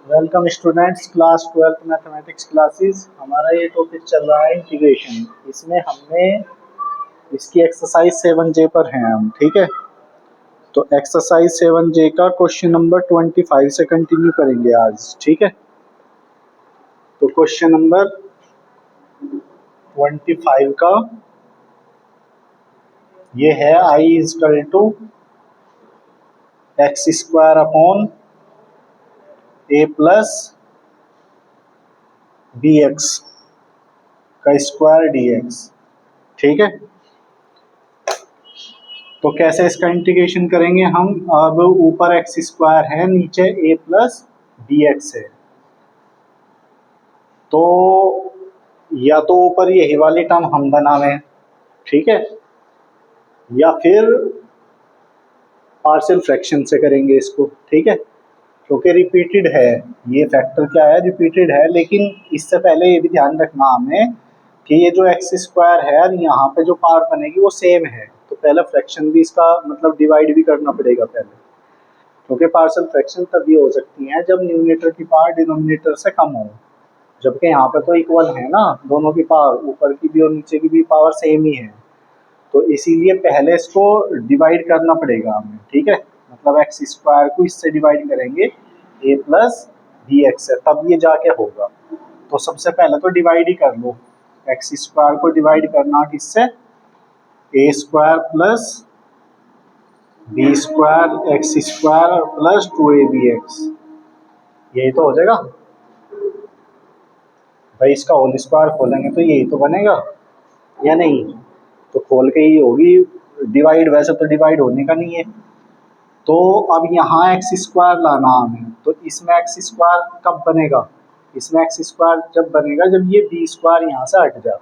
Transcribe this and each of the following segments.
Welcome students, class 12th mathematics classes. हमारा ये topic चल रहा है इंटीग्रेशन। इसमें हमने इसकी एक्सरसाइज 7J पर हैं हम, ठीक है। तो एक्सरसाइज 7J का क्वेश्चन नंबर 25 से कंटिन्यू करेंगे आज, ठीक है। तो क्वेश्चन नंबर 25 का ये है I is equal to X square upon A plus B X का स्क्वायर डी एक्स, ठीक है। तो कैसे इसका इंटीग्रेशन करेंगे हम। अब ऊपर एक्स स्क्वायर है, नीचे ए प्लस बी एक्स है। तो या तो ऊपर यही वाली टर्म हम बनावे, ठीक है, या फिर पार्शियल फ्रैक्शन से करेंगे इसको, ठीक है। क्योंकि रिपीटेड है, ये फैक्टर क्या है, रिपीटेड है। लेकिन इससे पहले ये भी ध्यान रखना हमें कि ये जो एक्स स्क्वायर है और यहाँ पे जो पावर बनेगी वो सेम है। तो पहले फ्रैक्शन भी इसका मतलब डिवाइड भी करना पड़ेगा पहले, क्योंकि पार्शियल फ्रैक्शन तभी हो सकती है जब न्यूमरेटर की पावर डिनोमिनेटर से कम हो। जबकि यहाँ पे तो इक्वल है ना, दोनों की पावर, ऊपर की भी और नीचे की भी पावर सेम ही है। तो इसीलिए पहले इसको डिवाइड करना पड़ेगा हमें, ठीक है। मतलब एक्स स्क्वायर को इससे डिवाइड करेंगे, ए प्लस बी एक्स है, तब ये जाके होगा। तो सबसे पहले तो डिवाइड ही कर लो। एक्स स्क्वायर को डिवाइड करना किससे, A square plus B square X square plus 2ab x, यही तो हो जाएगा भाई। इसका होल स्क्वायर खोलेंगे तो यही तो बनेगा या नहीं। तो खोल के ही होगी डिवाइड, वैसे तो डिवाइड होने का नहीं है। तो अब यहाँ एक्स स्क्वायर लाना हमें, तो इसमें एक्स स्क्वायर कब बनेगा, इसमें एक्स स्क्वायर जब बनेगा जब ये बी स्क्वायर यहाँ से हट जाए।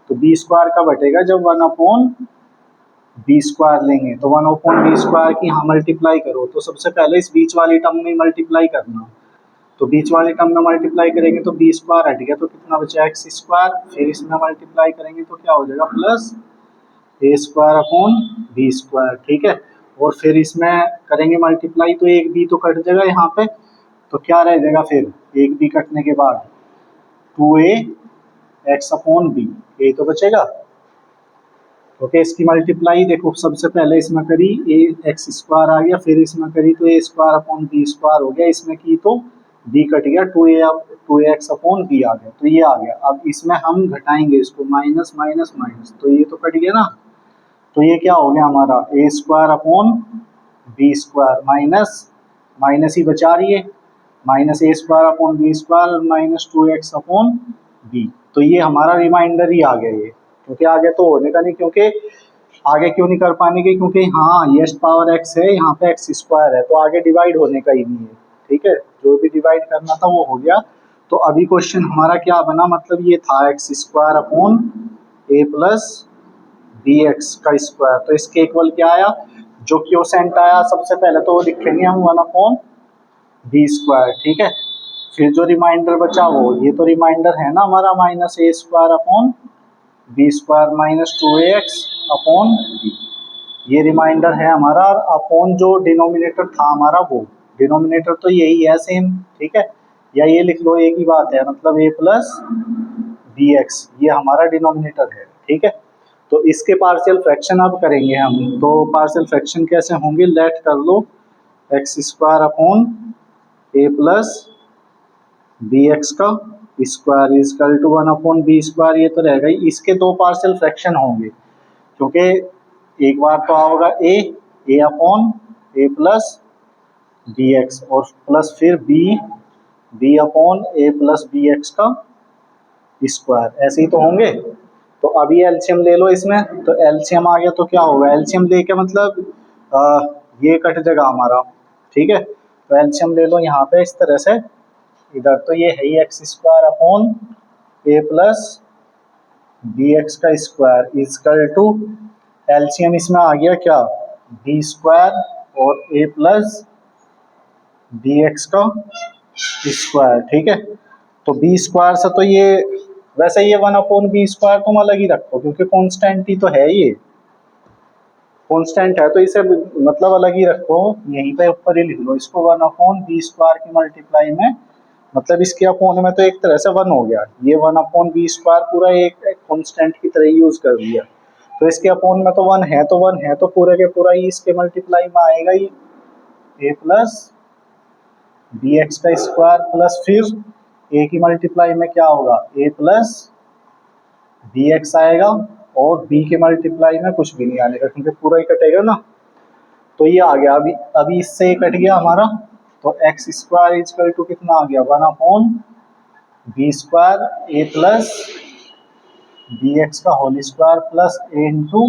तो बी स्क्वायर कब हटेगा, जब 1/बी स्क्वायर लेंगे। तो 1/बी स्क्वायर की यहाँ मल्टीप्लाई करो, तो सबसे पहले इस बीच वाली टर्म में मल्टीप्लाई करना। तो बीच वाली टर्म में मल्टीप्लाई करेंगे तो बी स्क्वायर हट गया, तो कितना बचा एक्स स्क्वायर। फिर इसमें मल्टीप्लाई करेंगे तो क्या हो जाएगा, प्लस ए स्क्वायर अपॉन बी स्क्वायर, ठीक है। और फिर इसमें करेंगे मल्टीप्लाई तो एक बी तो कट जाएगा यहाँ पे। तो क्या रह जाएगा फिर एक बी कटने के बाद, 2a x अपॉन बी, यही तो बचेगा। ओके, इसकी मल्टीप्लाई देखो, सबसे पहले इसमें करी ए एक्स स्क्वायर आ गया, फिर इसमें करी तो ए स्क्वायर अपॉन बी स्क्वायर हो गया, इसमें की तो बी कट गया, 2a x अपॉन बी आ गया, तो ये आ गया। अब इसमें हम घटाएंगे इसको, माइनस माइनस माइनस, तो ये तो कट गया ना। तो ये क्या हो गया हमारा, A square upon B square minus minus ही बचा रही है, minus A square upon B square minus 2x upon B. तो ये हमारा रिमाइंडर ही आ गया ये, क्योंकि आगे तो होने का नहीं। क्योंकि आगे क्यों नहीं कर पाने के, क्योंकि हाँ ये पावर x है, यहाँ पे एक्स स्क्वायर है, तो आगे डिवाइड होने का ही नहीं है, ठीक है। जो भी डिवाइड करना था वो हो गया। तो अभी क्वेश्चन हमारा क्या बना, मतलब ये था x square upon A plus B X का स्क्वायर। तो इसके इक्वल क्या आया, जो क्योसेंट आया सबसे पहले तो वो लिखेंगे हम 1/बी स्क्वायर, ठीक है। फिर जो रिमाइंडर बचा वो, ये तो रिमाइंडर है ना हमारा, minus A square upon B square minus 2ax upon B, ये रिमाइंडर है हमारा। और अपॉन जो डिनोमिनेटर था हमारा, वो डिनोमिनेटर तो यही है सेम, ठीक है। या ये लिख लो, एक ही बात है, मतलब ए प्लस बी एक्स, ये हमारा डिनोमिनेटर है, ठीक है। तो इसके पार्शियल फ्रैक्शन अब करेंगे हम। तो पार्शियल फ्रैक्शन कैसे होंगे, लेट कर लो X square upon A plus B X का स्क्वायर इजकल टू 1/बी स्क्वायर, ये तो रहेगा ही। इसके दो पार्शियल फ्रैक्शन होंगे, क्योंकि एक बार तो आओगा ए upon A plus B X, और प्लस फिर B upon A plus B X का स्क्वायर, ऐसे ही तो होंगे। तो अभी एलसीएम ले लो इसमें, तो एलसीएम आ गया तो क्या होगा, एलसीएम लेके मतलब ये कट जाएगा हमारा, ठीक है। तो एलसीएम ले लो यहाँ पे इस तरह से, इधर तो ये है ही x square upon A plus B X का स्क्वायर इजकल टू, एलसीएम इसमें आ गया क्या, बी स्क्वायर और ए प्लस बी एक्स का स्क्वायर, ठीक है। तो बी स्क्वायर से तो ये, वैसे ये 1/बी स्क्वायर तुम अलग ही रखो, क्योंकि कॉन्स्टेंट ही तो है, ये कॉन्स्टेंट है, तो इसे मतलब अलग ही रखो, यहीं पे ऊपर ही लिख लो इसको, 1/बी स्क्वायर की मल्टीप्लाई में मतलब इसके अपोन में तो एक तरह से 1 हो गया, ये 1/b² पूरा एक कांस्टेंट की तरह यूज कर दिया। तो इसके अपोन में तो 1 है, तो 1 है तो पूरे के पूरा ही इसके मल्टीप्लाई में आएगा ही, a प्लस बी एक्स का स्क्वायर प्लस फिर a की मल्टीप्लाई में क्या होगा, a प्लस बी एक्स आएगा, और b के मल्टीप्लाई में कुछ भी नहीं आएगा क्योंकि पूरा ही कटेगा ना। तो ये आ गया, अभी इससे कट गया हमारा, तो x² इजकल टू कितना आ गया, 1/b² a plus B X का whole square plus a into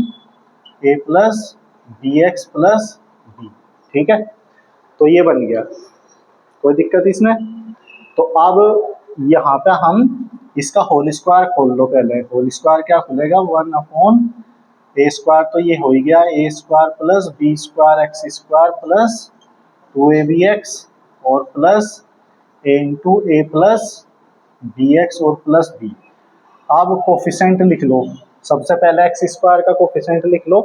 A plus B X plus B. ठीक है, तो ये बन गया, कोई दिक्कत इसमें। तो अब यहाँ पे हम इसका होल स्क्वायर खोल लो, पहले होल स्क्वायर क्या खुलेगा, 1/a², तो ये हो गया a² plus b² x² plus 2abx और plus a into A plus B X और प्लस बी। अब कोफिशेंट लिख लो, सबसे पहले x² का कोफिशेंट लिख लो।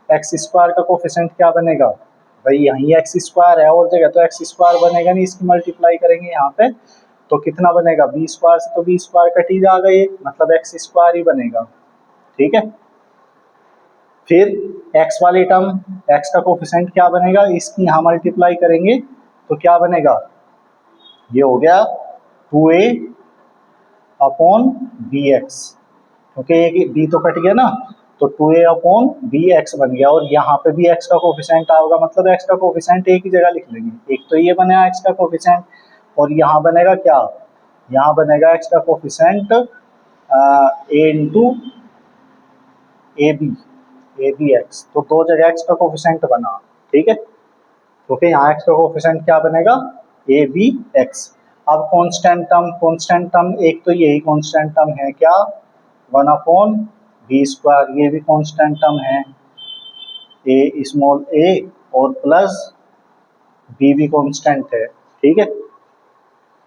x² का कोफिशेंट क्या बनेगा भाई, यहीं x² है और जगह तो x² बनेगा नहीं, इसकी मल्टीप्लाई करेंगे यहाँ पे तो कितना बनेगा, b² से तो b² कट ही जाएगा, ये मतलब x² ही बनेगा। ठीक है, फिर x वाली टर्म, x का कोफिशेंट क्या बनेगा, इसकी यहाँ मल्टीप्लाई करेंगे तो क्या बनेगा, ये हो गया 2a/bx, क्योंकि b तो कट गया ना, तो 2a/bx बन गया, और यहाँ पे भी x का कोफिशेंट आएगा, मतलब x का कोफिशेंट एक ही जगह लिख लेंगे, एक तो ये बनेगा x का कोफिशेंट, और यहाँ बनेगा क्या, यहाँ बनेगा x का कोफिशेंट a इंटू abx, तो दो जगह x का कोफिशेंट बना। ठीक है, क्योंकि यहाँ x का कोफिशेंट क्या बनेगा, abx। अब कांस्टेंट टर्म एक तो यही कांस्टेंट टर्म है क्या, 1/b², ये भी कांस्टेंट टर्म है a और प्लस b भी कांस्टेंट है। ठीक है,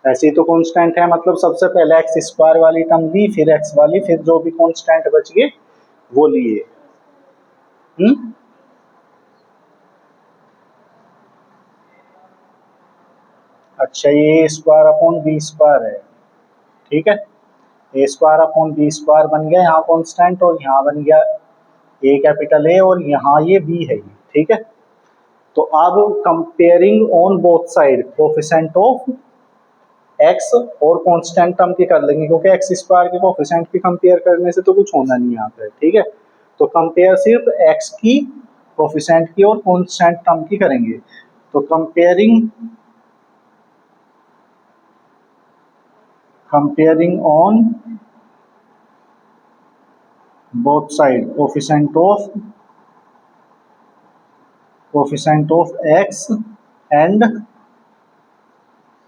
ऐसे ही तो कांस्टेंट है, मतलब सबसे पहले x² वाली टर्म ली, फिर x वाली, फिर जो भी कांस्टेंट बच गए वो लिए। अच्छा, ये a²/b² है। ठीक है, a²/b² बन गया यहाँ कांस्टेंट, और यहाँ बन गया A और यहाँ ये b है ये। ठीक है, तो अब comparing on both side coefficient of x और कांस्टेंट टर्म की कर लेंगे, क्योंकि x² के कोफिशिएंट की कंपेयर करने से तो कुछ होना नहीं यहाँ पे। ठीक है, तो कंपेयर सिर्फ x की कोफिशिएंट की और कांस्टेंट टर्म की करेंगे। तो comparing on both side coefficient of x and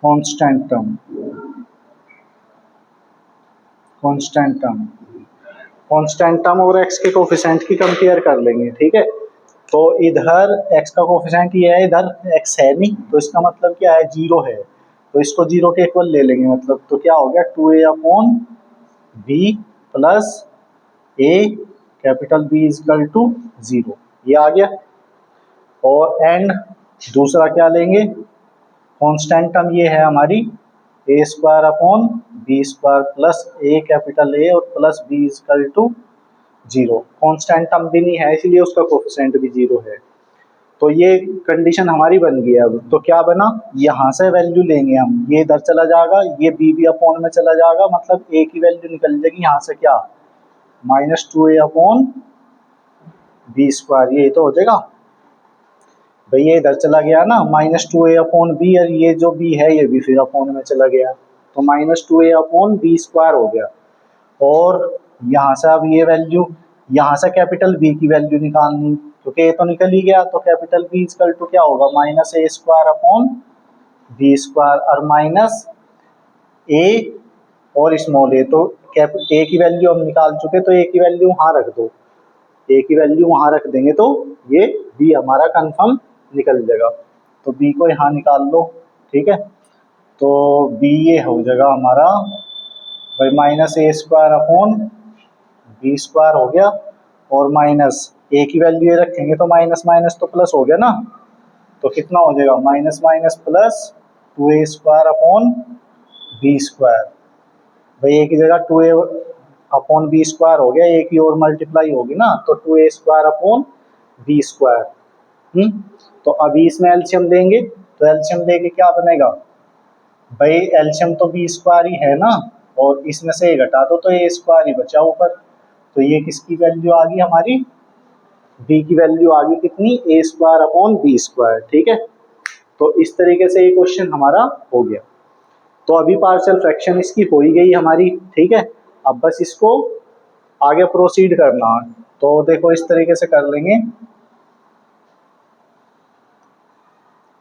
constant term और x के कोफिशिएंट की कंपेयर कर लेंगे। ठीक है, तो इधर x का कोफिशिएंट ये है, इधर x है नहीं, तो इसका मतलब क्या है, 0 है, तो इसको 0 के इक्वल ले लेंगे, मतलब तो क्या हो गया, 2a/b plus B is equal to 0, ये आ गया। और एंड दूसरा क्या लेंगे, कांस्टेंट टर्म ये है हमारी a²/b² प्लस A और plus b is equal to 0। Constant term भी नहीं है, इसलिए उसका कोफिशिएंट भी 0 है। तो ये कंडीशन हमारी बन गई। अब तो क्या बना, यहाँ से वैल्यू लेंगे हम, ये इधर चला जाएगा, ये b भी अपॉन में चला जाएगा, मतलब a की वैल्यू निकल जाएगी यहाँ से क्या, -2a/b², ये तो हो जाएगा भाई, ये इधर चला गया ना -2a/b, और ये जो b है ये भी फिर अपॉन में चला गया, तो -2a/b² हो गया। और यहाँ से अब ये वैल्यू, यहाँ से कैपिटल B की वैल्यू निकालनी, क्योंकि ये तो निकल ही गया, तो कैपिटल B इजकल टू क्या होगा, -a²/b² और माइनस a और स्मॉल a, तो a की वैल्यू हम निकाल चुके, तो a की वैल्यू वहाँ रख दो, a की वैल्यू वहाँ रख देंगे तो ये b हमारा कंफर्म निकल जाएगा। तो b को यहाँ निकाल लो। ठीक है, तो b ये हो जाएगा हमारा भाई -a²/b² हो गया, और माइनस a की वैल्यू ये रखेंगे तो माइनस माइनस तो प्लस हो गया ना, तो कितना हो जाएगा, minus minus plus 2a² B square, भाई ए की जगह two A upon B square हो गया, ए की और मल्टीप्लाई होगी ना तो two A square upon B square. तो अभी इसमें एलसीएम देंगे, तो एलसीएम देके क्या बनेगा, भाई एलसीएम तो बी स्क्वायर ही है ना, और इसमें से ए घटा दो तो ए स्क्वायर ही बचा ऊपर। तो ये किसकी वैल्यू आ गई हमारी, बी की वैल्यू आ गई कितनी, ए स्क्वायर अपॉन बी स्क्वायर। ठीक है, तो इस तरीके से ये क्वेश्चन हमारा हो गया। तो अभी पार्शियल फ्रैक्शन इसकी हो ही गई हमारी। ठीक है, अब बस इसको आगे प्रोसीड करना है। तो देखो इस तरीके से कर लेंगे।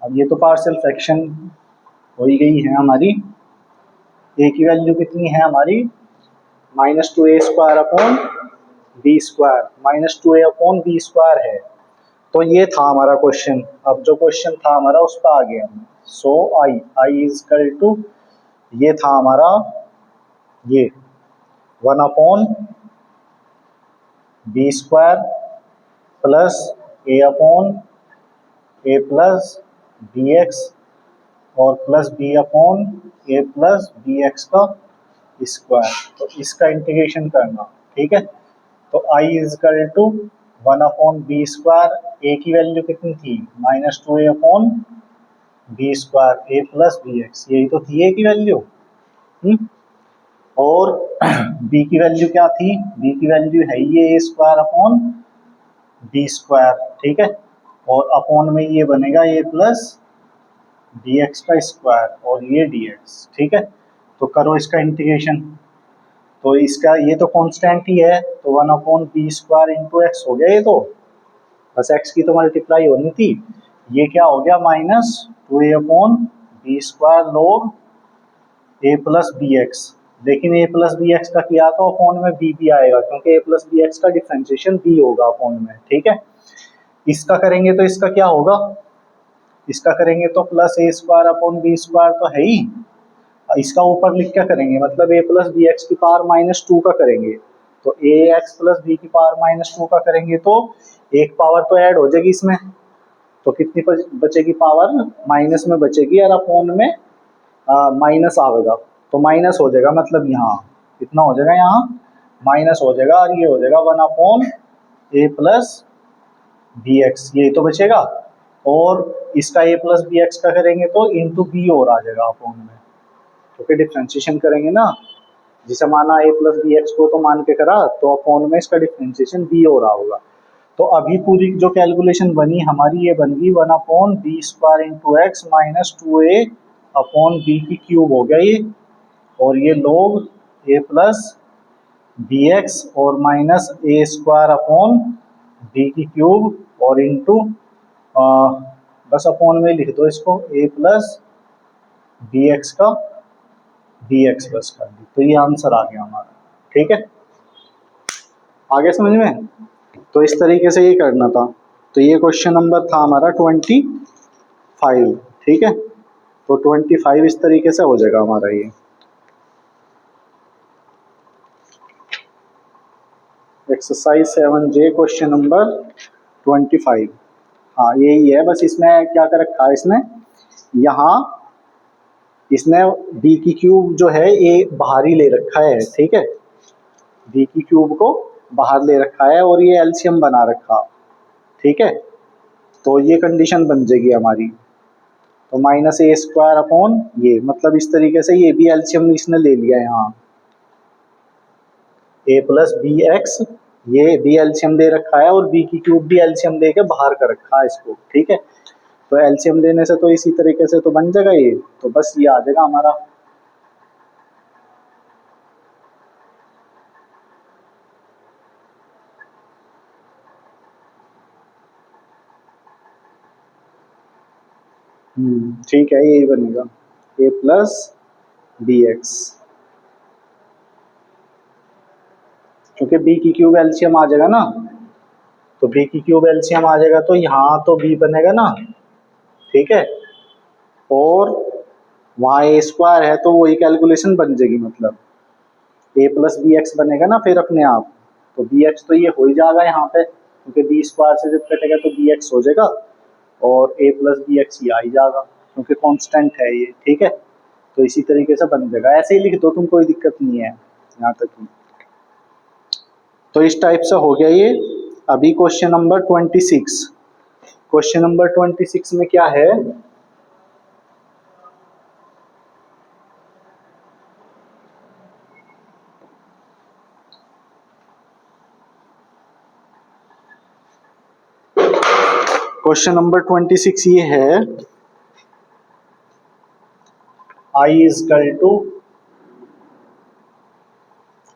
अब ये तो पार्शियल फ्रैक्शन हो ही गई है हमारी। ए की वैल्यू कितनी है हमारी, minus two A square upon B square, minus two A upon B square है। तो ये था हमारा क्वेश्चन। अब जो क्वेश्चन था हमारा उस पर आ गया। So I is equal to, ये था हमारा ये one upon B square plus A upon A plus B X और plus B upon A plus B X का स्क्वायर। तो इसका इंटीग्रेशन करना। ठीक है, तो I is equal to one upon B square, A की वैल्यू कितनी थी, minus two A upon B square A plus B X, यही तो थी ए की वैल्यू। और बी की वैल्यू क्या थी, बी की वैल्यू है ये ए स्क्वायर अपॉन बी स्क्वायर। ठीक है, और अपॉन में ये बनेगा ए प्लस डी एक्स का स्क्वायर और ये डी एक्स। ठीक है, तो करो इसका इंटीग्रेशन। तो इसका ये तो कांस्टेंट ही है, तो one upon B square into X हो गया, ये तो बस एक्स की तो मल्टीप्लाई होनी थी। ये क्या हो गया, minus two A upon B square log A plus B x. लेकिन ए प्लस बी एक्स का किया तो अपॉन में बी भी आएगा, क्योंकि ए प्लस बी एक्स का डिफरेंशिएशन बी होगा अपॉन में। ठीक है, इसका करेंगे तो इसका क्या होगा, इसका करेंगे तो प्लस ए स्क्वायर अपॉन बी स्क्वायर तो है ही, इसका ऊपर लिख क्या करेंगे, मतलब ए प्लस बी एक्स की पावर माइनस टू का करेंगे। तो ए एक्स प्लस बी की पावर माइनस टू का करेंगे तो एक पावर तो ऐड हो जाएगी इसमें, तो कितनी बचेगी पावर, माइनस में बचेगी और अपॉन में माइनस आएगा, तो माइनस हो जाएगा, मतलब यहाँ कितना हो जाएगा, यहाँ माइनस हो जाएगा और ये हो जाएगा one upon A plus B x, ये तो बचेगा। और इसका ए प्लस बी एक्स का करेंगे तो इंटू बी और आ जाएगा अपॉन में, क्योंकि डिफ्रेंशिएशन करेंगे ना, जिसे माना ए प्लस बी एक्स को तो मान के करा, तो अपॉन में इसका डिफ्रेंशिएशन बी हो रहा होगा। तो अभी पूरी जो कैलकुलेशन बनी हमारी, ये बन गई one upon B square into X minus two A upon B की क्यूब हो गया ये, और ये log A plus B X और minus A square upon B की क्यूब और इंटू बस अपॉन में लिख दो इसको, ए प्लस बी एक्स का डी एक्स बस कर दी, तो ये आंसर आ गया हमारा। ठीक है, आगे समझ में। तो इस तरीके से ये करना था। तो ये क्वेश्चन नंबर था हमारा 25। ठीक है, तो 25 इस तरीके से हो जाएगा हमारा ये। Exercise 7J question number 25। हाँ यही है, बस इसमें क्या कर रखा है इसने, यहाँ इसने बी की क्यूब जो है ये बाहर ही ले रखा है। ठीक है, बी की क्यूब को बाहर ले रखा है और ये एलसीएम बना रखा। ठीक है, तो ये कंडीशन बन जाएगी हमारी, तो माइनस ए स्क्वायर अपॉन ये, मतलब इस तरीके से ये भी एलसीएम इसने ले लिया यहाँ, ए प्लस बी एक्स, ये बी एलसीएम दे रखा है और बी की क्यूब भी एलसीएम दे के बाहर कर रखा है इसको। ठीक है, तो एलसीएम देने से तो इसी तरीके से तो बन जाएगा ये, तो बस ये आ जाएगा हमारा। ठीक है, यही बनेगा ए प्लस बी एक्स, क्योंकि बी की क्यूब एलसीएम आ जाएगा ना, तो बी की क्यूब एलसीएम आ जाएगा तो यहाँ तो बी बनेगा ना। ठीक है, और वहाँ ए स्क्वायर है तो वही कैलकुलेशन बन जाएगी, मतलब ए प्लस बी एक्स बनेगा ना फिर अपने आप, तो बी एक्स तो ये हो ही जाएगा यहाँ पे, क्योंकि बी स्क्वायर से जब कटेगा तो बी एक्स हो जाएगा और ए प्लस बी एक्स ये आ ही जाएगा, क्योंकि कांस्टेंट है ये। ठीक है, तो इसी तरीके से बन जाएगा, ऐसे ही लिख दो तुम, कोई दिक्कत नहीं है यहाँ तक ही। तो इस टाइप से हो गया ये। अभी क्वेश्चन नंबर 26, क्वेश्चन नंबर 26 में क्या है, क्वेश्चन नंबर 26 ये है, I is equal to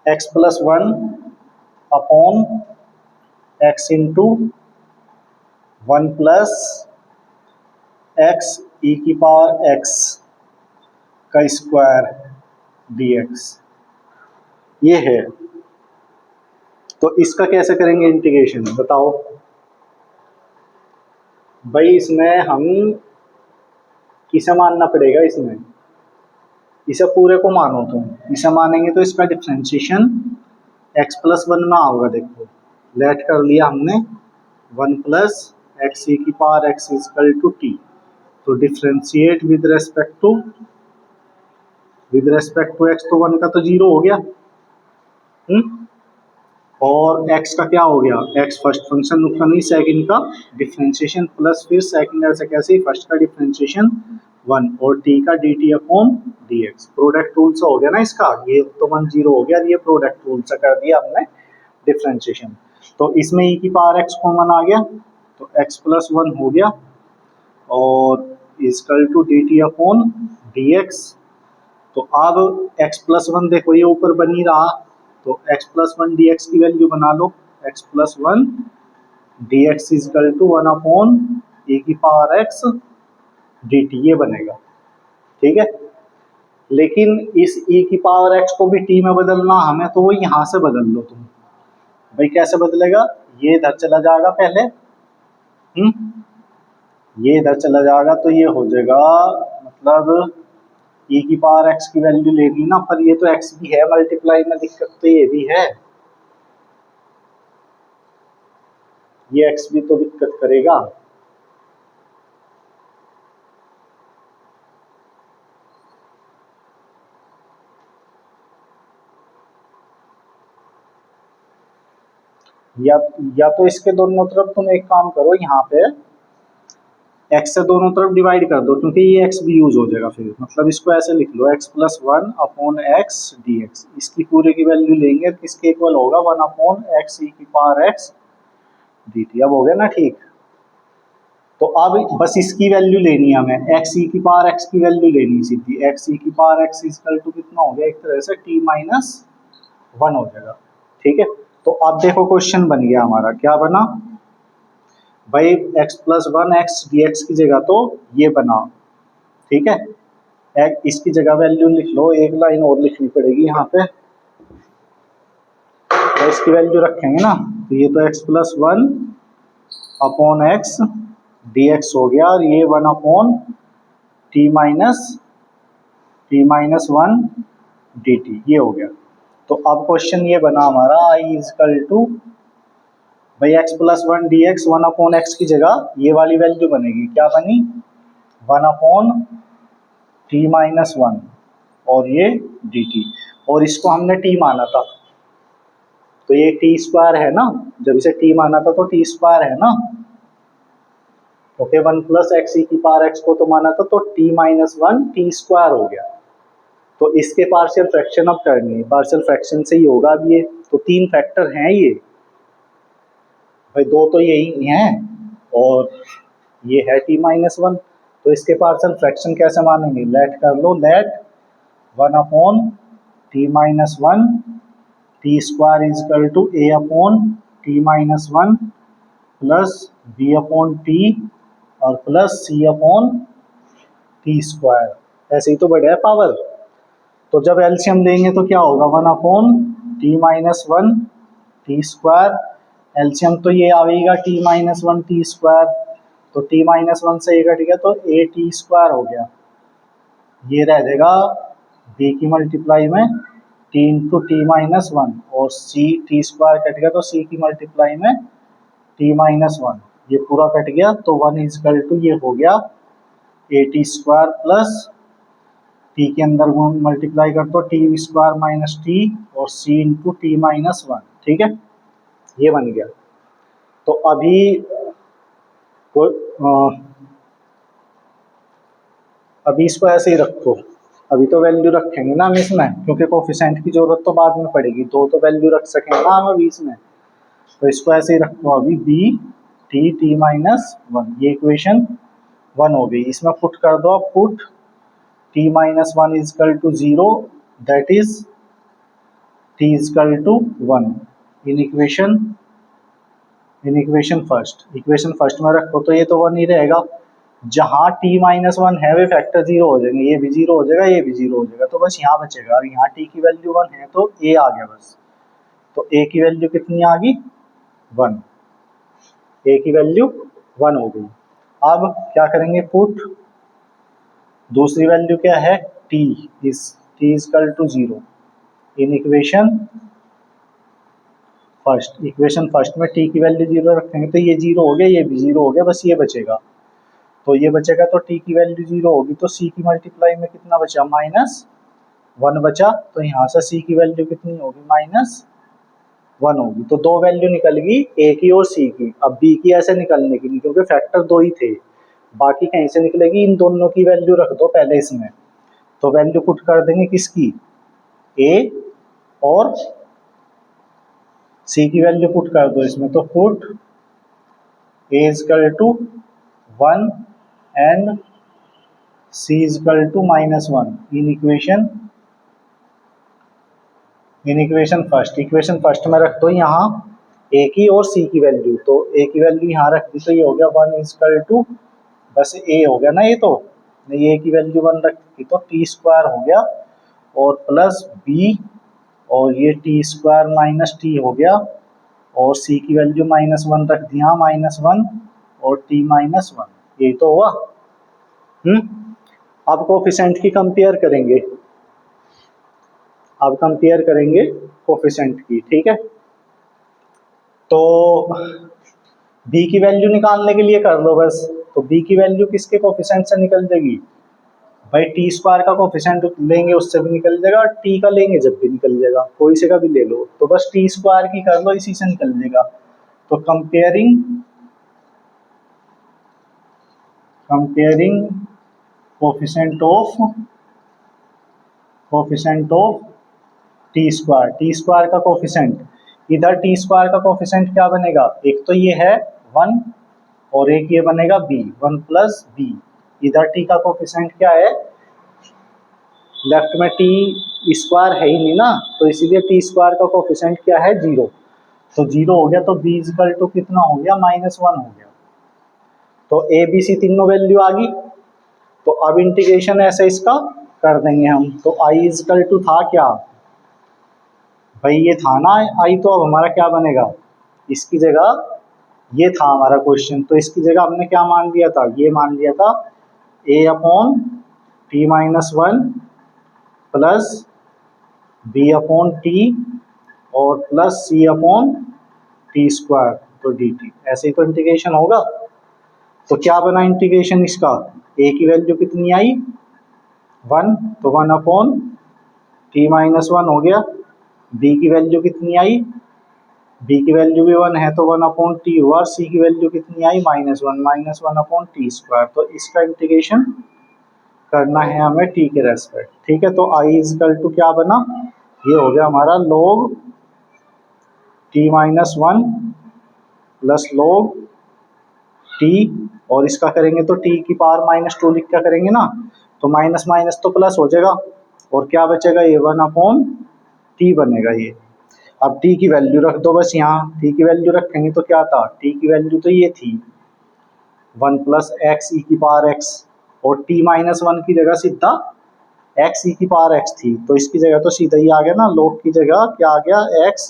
x plus 1 upon x into 1 plus x e की पावर x का स्क्वायर dx, ये है। तो इसका कैसे करेंगे इंटीग्रेशन बताओ भाई। इसमें हम किसे मानना पड़ेगा, इसमें इसे पूरे को मानो तुम, इसे मानेंगे तो इसका डिफ्रेंशिएशन x प्लस 1 में होगा। देखो लेट कर लिया हमने 1 प्लस एक्स ई की power x equal to T, तो differentiate with respect to x, तो 1 का तो 0 हो गया, और x का क्या हो गया, x फर्स्ट फंक्शन नुकसान हुई, सेकंड का डिफरेंशिएशन प्लस फिर सेकंड ऐसे कैसे फर्स्ट का डिफरेंशिएशन 1 और t का dt अपॉन dx, प्रोडक्ट रूल से हो गया ना इसका, ये तो 1 0 हो गया, ये प्रोडक्ट रूल से कर दिया हमने डिफरेंशिएशन। तो इसमें e की पावर x कॉमन आ गया, तो x प्लस 1 हो गया और इक्वल टू dt अपॉन dx। तो अब x प्लस 1 देखो ये ऊपर बन ही रहा, तो x प्लस 1 dx की वैल्यू बना लो, x plus 1 dx equal to 1 upon e की पावर x dt, ये बनेगा, ठीक है। लेकिन इस e की पावर x को भी t में बदलना हमें, तो वो यहाँ से बदल लो तुम भाई। कैसे बदलेगा, ये इधर चला जाएगा पहले, ये इधर चला जाएगा, तो ये हो जाएगा मतलब e की पावर x की वैल्यू लेनी ना, पर ये तो x भी है मल्टीप्लाई में, दिक्कत तो ये भी है, ये x भी तो दिक्कत करेगा। या तो इसके दोनों तरफ तुम एक काम करो, यहाँ पे x से दोनों तरफ डिवाइड कर दो, क्योंकि ये x भी यूज हो जाएगा फिर, मतलब इसको ऐसे लिख लो x plus 1 upon x dx, इसकी पूरे की वैल्यू लेंगे, किसके इक्वल होगा 1 अपॉन x e की पावर x dt। अब हो गया ना ठीक। तो अब बस इसकी वैल्यू लेनी है हमें, x e की पावर x की वैल्यू लेनी सीधी, x e की पावर x इक्वल टू कितना हो गया, एक तरह से t माइनस 1 हो जाएगा, ठीक है। तो अब देखो क्वेश्चन बन गया हमारा, क्या बना भाई, x प्लस 1 x dx की जगह तो ये बना, ठीक है। इसकी जगह वैल्यू लिख लो, एक लाइन और लिखनी पड़ेगी यहाँ पे, तो इसकी वैल्यू रखेंगे ना, तो ये तो x plus 1 upon x dx हो गया, और ये 1 अपॉन t माइनस 1 dt, ये हो गया। तो अब क्वेश्चन ये बना हमारा i इक्वल टू भाई x plus 1 dx 1 upon x की जगह ये वाली वैल्यू बनेगी, क्या बनी 1 अपॉन t माइनस 1 और ये dt, और इसको हमने t माना था, तो ये t स्क्वायर है ना, जब इसे t माना था तो t स्क्वायर है ना, ओके। 1 प्लस एक्स ई की पावर x को तो माना था, तो t माइनस 1 t स्क्वायर हो गया। तो इसके पार्शियल फ्रैक्शन अब करनी है, पार्शियल फ्रैक्शन से ही होगा अब ये, तो 3 फैक्टर हैं ये भाई, 2 तो यही हैं और ये है t माइनस 1, तो इसके पार्शियल फ्रैक्शन कैसे मानेंगे, लेट कर लो, let 1 upon t minus 1 t square is equal to a upon t minus 1 plus b upon t और plus c upon t square, ऐसे ही तो बढ़िया पावर। तो जब एलसीएम लेंगे तो क्या होगा, 1 upon t minus 1 t square, LCM तो ये आएगा t माइनस 1 t स्क्वायर, तो t माइनस 1 से ये कट गया तो a t स्क्वायर हो गया, ये रह जाएगा b की मल्टीप्लाई में t इंटू टी माइनस 1, और c t स्क्वायर कट गया तो c की मल्टीप्लाई में t माइनस 1, ये पूरा कट गया, तो 1 इक्वल टू ये हो गया a t square plus T के अंदर मल्टीप्लाई कर दो, टी स्क्वायर माइनस टी और सी इंटू टी माइनस वन। ठीक है, ये बन गया। तो अभी अभी इसको ऐसे ही रखो, अभी तो वैल्यू रखेंगे ना हम इसमें, क्योंकि कोफिशिएंट की जरूरत तो बाद में पड़ेगी, तो वैल्यू रख सकेंगे ना हम अभी इसमें। तो इसको ऐसे ही रखो अभी, B T T minus one, ये इक्वेशन वन हो गई। इसमें पुट कर दो, अब put T minus one is equal to zero, that is T is equal to one in equation first. Equation first में रखो तो ये तो वन ही रहेगा, जहाँ टी माइनस वन है वे फैक्टर जीरो हो जाएंगे, ये भी जीरो हो जाएगा, ये भी जीरो हो जाएगा, तो बस यहाँ बचेगा। और यहाँ टी की वैल्यू वन है तो ए आ गया बस। तो ए की वैल्यू कितनी आ गई, वन। ए की वैल्यू वन हो गई। अब क्या करेंगे, पुट दूसरी वैल्यू क्या है, T is equal to zero in equation first. Equation first में टी की वैल्यू जीरो रखेंगे तो ये जीरो हो गया, ये भी जीरो हो गया, बस ये बचेगा। तो ये बचेगा, तो टी की वैल्यू जीरो होगी, तो सी की मल्टीप्लाई में कितना बचा, माइनस वन बचा। तो यहाँ से सी की वैल्यू कितनी होगी, माइनस वन होगी। तो दो वैल्यू निकल गई, ए की और सी की। अब बी की ऐसे निकलने की नहीं, क्योंकि फैक्टर दो ही थे, बाकी कहीं से निकलेगी, इन दोनों की वैल्यू रख दो पहले इसमें। तो वैल्यू पुट कर देंगे किसकी, ए और सी की वैल्यू पुट कर दो इसमें। तो put A is equal to one and C is equal to minus one in equation first. Equation first में रख दो यहाँ ए की और सी की वैल्यू, तो ए की वैल्यू यहाँ रख दी, तो ये हो गया वन इजकल टू, बस ए हो गया ना, ये तो ए की वैल्यू वन रख दी तो टी स्क्वायर हो गया, और प्लस बी, और ये टी स्क्वायर माइनस टी हो गया, और सी की वैल्यू माइनस वन रख दिया, माइनस वन और टी माइनस वन, यही तो हुआ। अब कोफिशिएंट की कंपेयर करेंगे, अब कंपेयर करेंगे कोफिशिएंट की। ठीक है, तो बी की वैल्यू निकालने के लिए कर लो बस। तो बी की वैल्यू किसके कोफिशिएंट से निकल जाएगी भाई, टी स्क्वायर का कोफिशिएंट लेंगे उससे भी निकल जाएगा, और टी का लेंगे जब भी निकल जाएगा, कोई से का भी ले लो, तो बस टी स्क्वायर की कर लो, इसी से निकल जाएगा। तो comparing coefficient of T square का कोफिशिएंट, इधर टी स्क्वायर का कोफिशिएंट क्या बनेगा, एक तो ये है वन, और एक ये बनेगा बी, वन प्लस बी। इधर टी का कोफिशिएंट क्या है, लेफ्ट में टी स्क्वायर है ही नहीं ना, तो इसीलिए टी स्क्वायर का कोफिशिएंट क्या है, जीरो। तो जीरो हो गया, तो बी इजकल टू कितना हो गया, माइनस वन हो गया। तो ए बी सी तीनों वैल्यू आ गई। तो अब इंटीग्रेशन ऐसे इसका कर देंगे हम। तो आई इजकल टू था क्या भाई, ये था ना आई, तो अब हमारा क्या बनेगा, इसकी जगह ये था हमारा क्वेश्चन, तो इसकी जगह हमने क्या मान लिया था, ये मान लिया था A upon T minus one plus B upon T और plus C upon T square, तो डी टी। ऐसे ही तो इंटीग्रेशन होगा। तो क्या बना इंटीग्रेशन इसका, ए की वैल्यू कितनी आई, वन, तो one upon T minus one हो गया। बी की वैल्यू कितनी आई, बी की वैल्यू भी वन है, तो वन अपॉन टी हुआ। सी की वैल्यू कितनी आई, minus one upon T square. तो इसका इंटीग्रेशन करना है हमें टी के रेस्पेक्ट। ठीक है, तो आई इजकल टू क्या बना, ये हो गया हमारा log T minus one plus log T, और इसका करेंगे तो टी की पावर माइनस टू लिख क्या करेंगे ना, तो माइनस माइनस तो प्लस हो जाएगा, और क्या बचेगा, ये वन अपॉन टी बनेगा ये। अब टी की वैल्यू रख दो बस यहाँ, टी की वैल्यू रखेंगे तो क्या था, टी की वैल्यू तो ये थी वन प्लस एक्स ई की पावर एक्स, और टी माइनस वन की जगह सीधा एक्स ई की पावर एक्स थी, तो इसकी जगह तो सीधा ही आ गया ना, log की जगह क्या आ गया, एक्स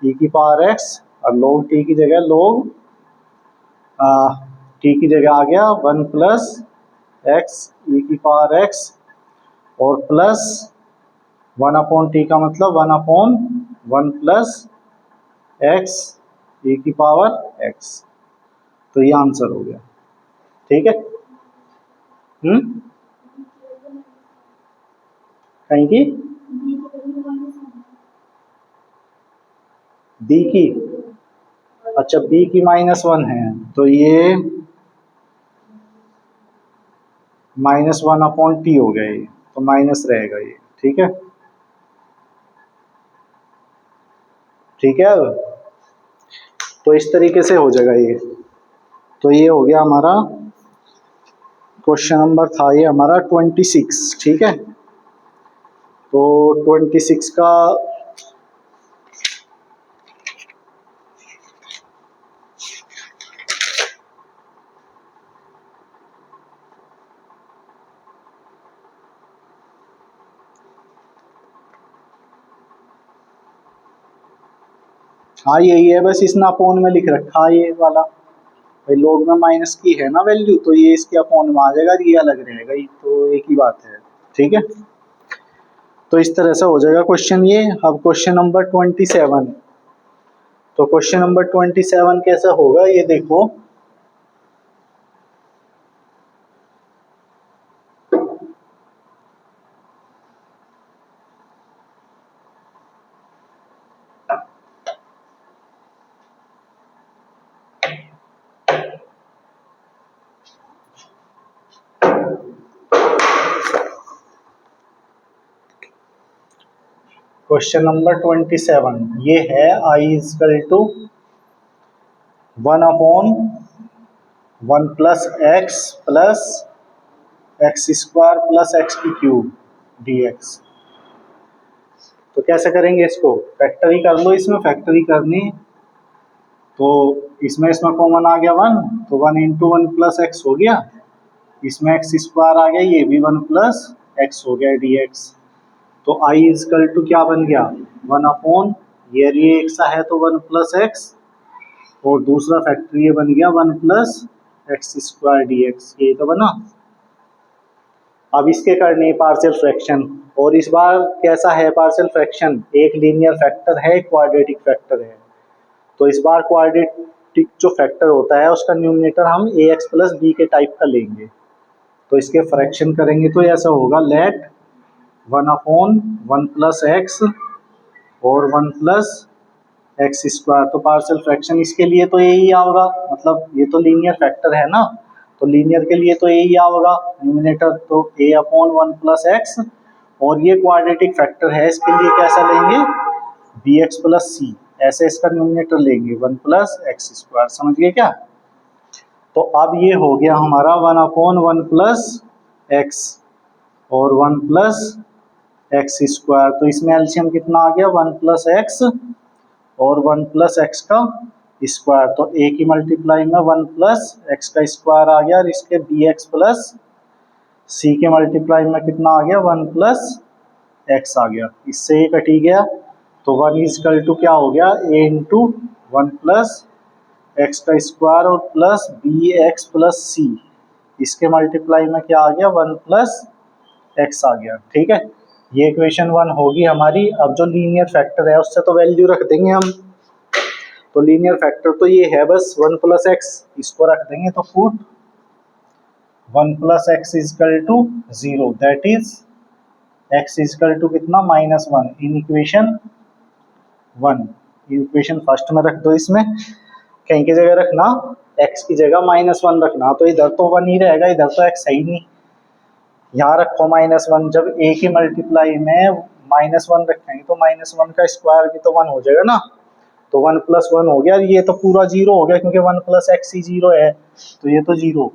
ई की पावर एक्स, और log टी की जगह log टी की जगह आ गया वन प्लस एक्स ई की पावर एक्स, और प्लस वन अपॉन टी का मतलब one upon one plus X E की पावर एक्स। तो ये आंसर हो गया। ठीक है, कहीं की बी की, अच्छा बी की -1 है, तो ये -1/t हो गया, ये तो माइनस रहेगा ये। ठीक है, ठीक है। तो इस तरीके से हो जाएगा ये। तो ये हो गया हमारा क्वेश्चन नंबर, था ये हमारा 26। ठीक है, तो 26 का हाँ यही है, बस इसने अपोन में लिख रखा है ये वाला, भाई लोग में माइनस की है ना वैल्यू, तो ये इसके अपोन में आ जाएगा, ये अलग रहेगा, ये तो एक ही बात है। ठीक है, तो इस तरह से हो जाएगा क्वेश्चन ये। अब क्वेश्चन नंबर 27, तो क्वेश्चन नंबर 27 कैसा होगा ये देखो। क्वेश्चन नंबर 27 ये है, I is equal to 1/1 + x dx। तो कैसे करेंगे इसको, फैक्टरी कर लो, इसमें फैक्टरी करनी, तो इसमें कॉमन आ गया 1, तो 1 × 1 + x हो गया, इसमें x² आ गया, ये भी 1 + x हो गया dx। तो आई इजकल टू क्या बन गया, 1/, ये एक सा है तो 1 + x, और दूसरा फैक्टर ये बन गया 1 + x² dx, ये तो बना। अब इसके करने पार्शियल फ्रैक्शन, और इस बार कैसा है पार्शियल फ्रैक्शन, एक लीनियर फैक्टर है, एक क्वाड्रेटिक फैक्टर है। तो इस बार क्वाड्रेटिक जो फैक्टर होता है उसका न्यूमरेटर हम ax + b के टाइप का लेंगे। तो इसके फ्रैक्शन करेंगे तो ऐसा होगा, लेट 1/1 + x और 1 + x²। तो पार्शियल फ्रैक्शन इसके लिए तो यही होगा, मतलब ये तो लीनियर फैक्टर है ना, तो लीनियर के लिए तो यही होगा न्यूमरेटर, तो a/1 + x, और ये क्वाड्रेटिक फैक्टर है, इसके लिए कैसा लेंगे, bx + c, ऐसे इसका न्यूमरेटर लेंगे 1 + x²। समझ गए क्या। तो अब ये हो गया हमारा 1/1 + x और 1 + x²। तो इसमें एलसीएम कितना आ गया, 1 + x और 1 + x का स्क्वायर, तो a की मल्टीप्लाई में 1 + x का स्क्वायर आ गया, और इसके bx + c के मल्टीप्लाई में कितना आ गया, 1 + x आ गया, इससे ये कट ही गया। तो 1 इजकल टू क्या हो गया, a × 1 + x का स्क्वायर और प्लस bx + c, इसके मल्टीप्लाई में क्या आ गया, 1 + x आ गया। ठीक है, ये इक्वेशन 1 होगी हमारी। अब जो लीनियर फैक्टर है उससे तो वैल्यू रख देंगे हम, तो लीनियर फैक्टर तो ये है बस 1 + x, इसको रख देंगे, तो put 1 + x is equal to 0, that is x is equal to कितना, -1 इन इक्वेशन 1। इक्वेशन फर्स्ट में रख दो, इसमें कहीं की जगह रखना, x की जगह -1 रखना, तो इधर तो 1 ही रहेगा, इधर तो x है ही नहीं, यहाँ रखो -1। जब a की मल्टीप्लाई में -1 रखेंगे तो -1 का स्क्वायर भी तो 1 हो जाएगा ना, तो 1 + 1 हो गया, ये तो पूरा 0 हो गया, क्योंकि 1 + x ही 0 है, तो ये तो 0।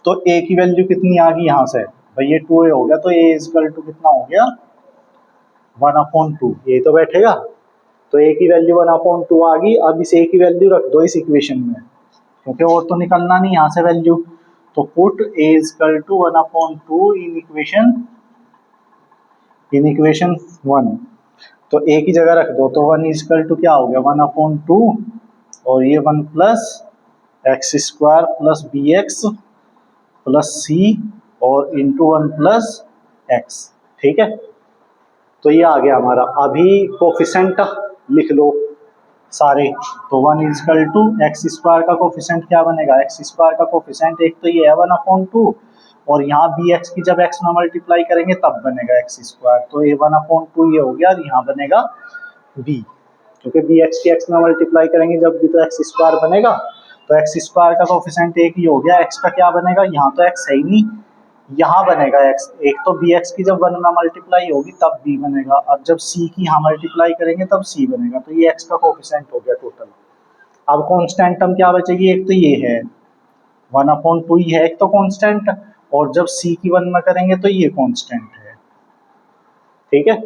तो a की वैल्यू कितनी आ गई यहाँ से, भाई ये 2a हो गया, तो a इजकल टू कितना हो गया, 1/2, ये तो बैठेगा। तो a की वैल्यू 1/2 आ गई। अब इस a की वैल्यू रख दो इस इक्वेशन में, क्योंकि और तो निकलना नहीं यहाँ से वैल्यू, तो put a is equal to 1/2 in equation 1। तो a की जगह रख दो, तो 1 इजकल टू क्या हो गया, 1/2, और ये 1 + x² + bx + c और इंटू 1 + x। ठीक है, तो ये आ गया हमारा। अभी कोफिशेंट लिख लो सारे, तो 1 इजकल टू x² का कोफिशेंट क्या बनेगा, x² का कोफिशेंट एक तो ये है 1/2, और यहाँ बी एक्स की जब एक्स में मल्टीप्लाई करेंगे तब बनेगा एक्स स्क्वायर, तो ये 1/2 ये हो गया और यहाँ बनेगा बी, क्योंकि बी एक्स की एक्स में मल्टीप्लाई करेंगे जब भी तो एक्स स्क्वायर बनेगा, तो एक्स स्क्वायर का कोफिशिएंट एक ही हो गया, एक्स का क्या बनेगा, यहाँ तो एक्स है ही नहीं, यहाँ बनेगा एक्स, एक तो बी एक्स की जब 1 में मल्टीप्लाई होगी तब बी बनेगा, और जब सी की यहाँ मल्टीप्लाई करेंगे तब सी बनेगा, तो ये एक्स का कोफिशिएंट हो गया टोटल। अब कांस्टेंट टर्म क्या बचेगी, एक तो ये है 1/2 ही है एक तो कांस्टेंट, और जब सी की 1 में करेंगे तो ये कांस्टेंट है, ठीक है,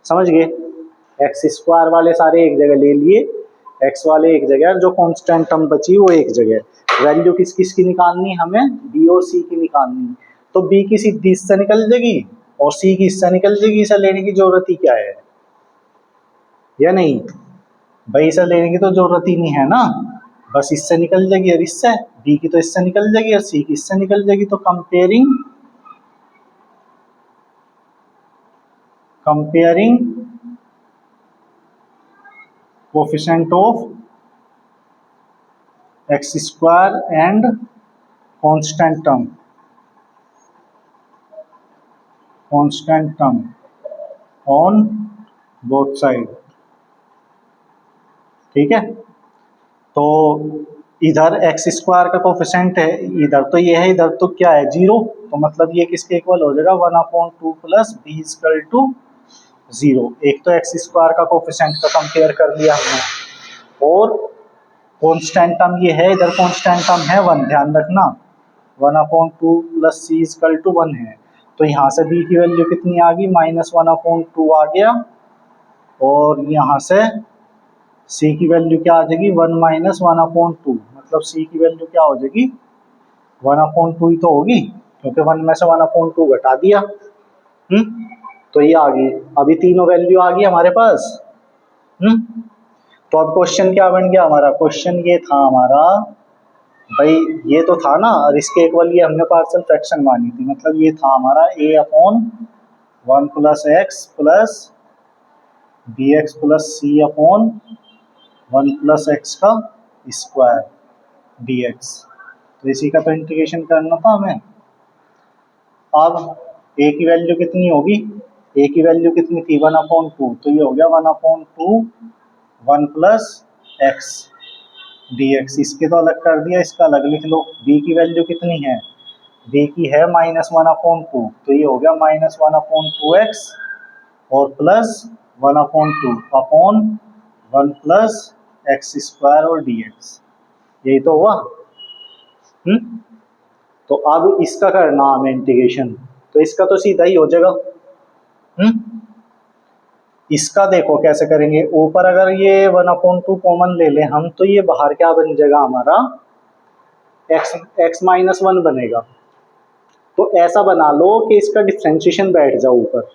समझ गए। एक्स स्क्वायर वाले सारे एक जगह ले लिए, एक्स वाले एक जगह, जो कांस्टेंट टर्म बची वो एक जगह, वैल्यू किस किस की निकालनी, हमें बी और सी की निकालनी, तो बी की सीधी इससे निकल जाएगी और सी की इससे निकल जाएगी, इसे लेने की जरूरत ही क्या है, या नहीं भाई, इसे लेने की तो जरूरत ही नहीं है ना, बस इससे निकल जाएगी और इससे, बी की तो इससे निकल जाएगी और सी की इससे निकल जाएगी, तो comparing coefficient of x square and constant term on both side, ठीक है। तो इधर एक्स स्क्वायर का कोफिशिएंट है, इधर तो ये है, इधर तो क्या है 0, तो मतलब ये किसके इक्वल हो जाएगा 1/2 प्लस बी इक्वल टू 0, एक तो एक्स स्क्वायर का कोफिशिएंट का कंपेयर कर लिया हमने, और कांस्टेंट टर्म ये है, इधर कांस्टेंट टर्म है 1, ध्यान रखना 1/2 प्लस सी इक्वल टू 1 है, तो यहाँ से बी की वैल्यू कितनी आ गई -1/2 आ गया, और यहाँ से सी की वैल्यू क्या आ जाएगी 1 - 1/2, मतलब सी की वैल्यू क्या हो जाएगी 1/2 ही तो होगी, क्योंकि 1 में से 1/2 घटा दिया, तो ये आ गई, अभी तीनों वैल्यू आ गई हमारे पास। तो अब क्वेश्चन क्या बन गया हमारा, क्वेश्चन ये था हमारा भाई, ये तो था ना, और इसके इक्वल ये हमने पार्शियल फ्रैक्शन मानी थी, मतलब ये था हमारा a/1 plus X plus B X plus c/1 plus X का स्क्वायर dx, तो इसी का तो इंटीग्रेशन करना था हमें। अब a की वैल्यू कितनी होगी, a की वैल्यू कितनी थी 1/2, तो ये हो गया 1/2 1 प्लस एक्स dx, इसके तो अलग कर दिया, इसका अलग लिख लो। b की वैल्यू कितनी है, b की है -1/2, तो ये हो गया -1/2x और plus 1/2 upon 1 plus X square और dx, यही तो हुआ। तो अब इसका करना हमें इंटीग्रेशन, तो इसका तो सीधा ही हो जाएगा। इसका देखो कैसे करेंगे, ऊपर अगर ये 1/2 कॉमन ले लें हम, तो ये बाहर क्या बन जाएगा हमारा x -1 बनेगा, तो ऐसा बना लो कि इसका डिफरेंशिएशन बैठ जाओ ऊपर,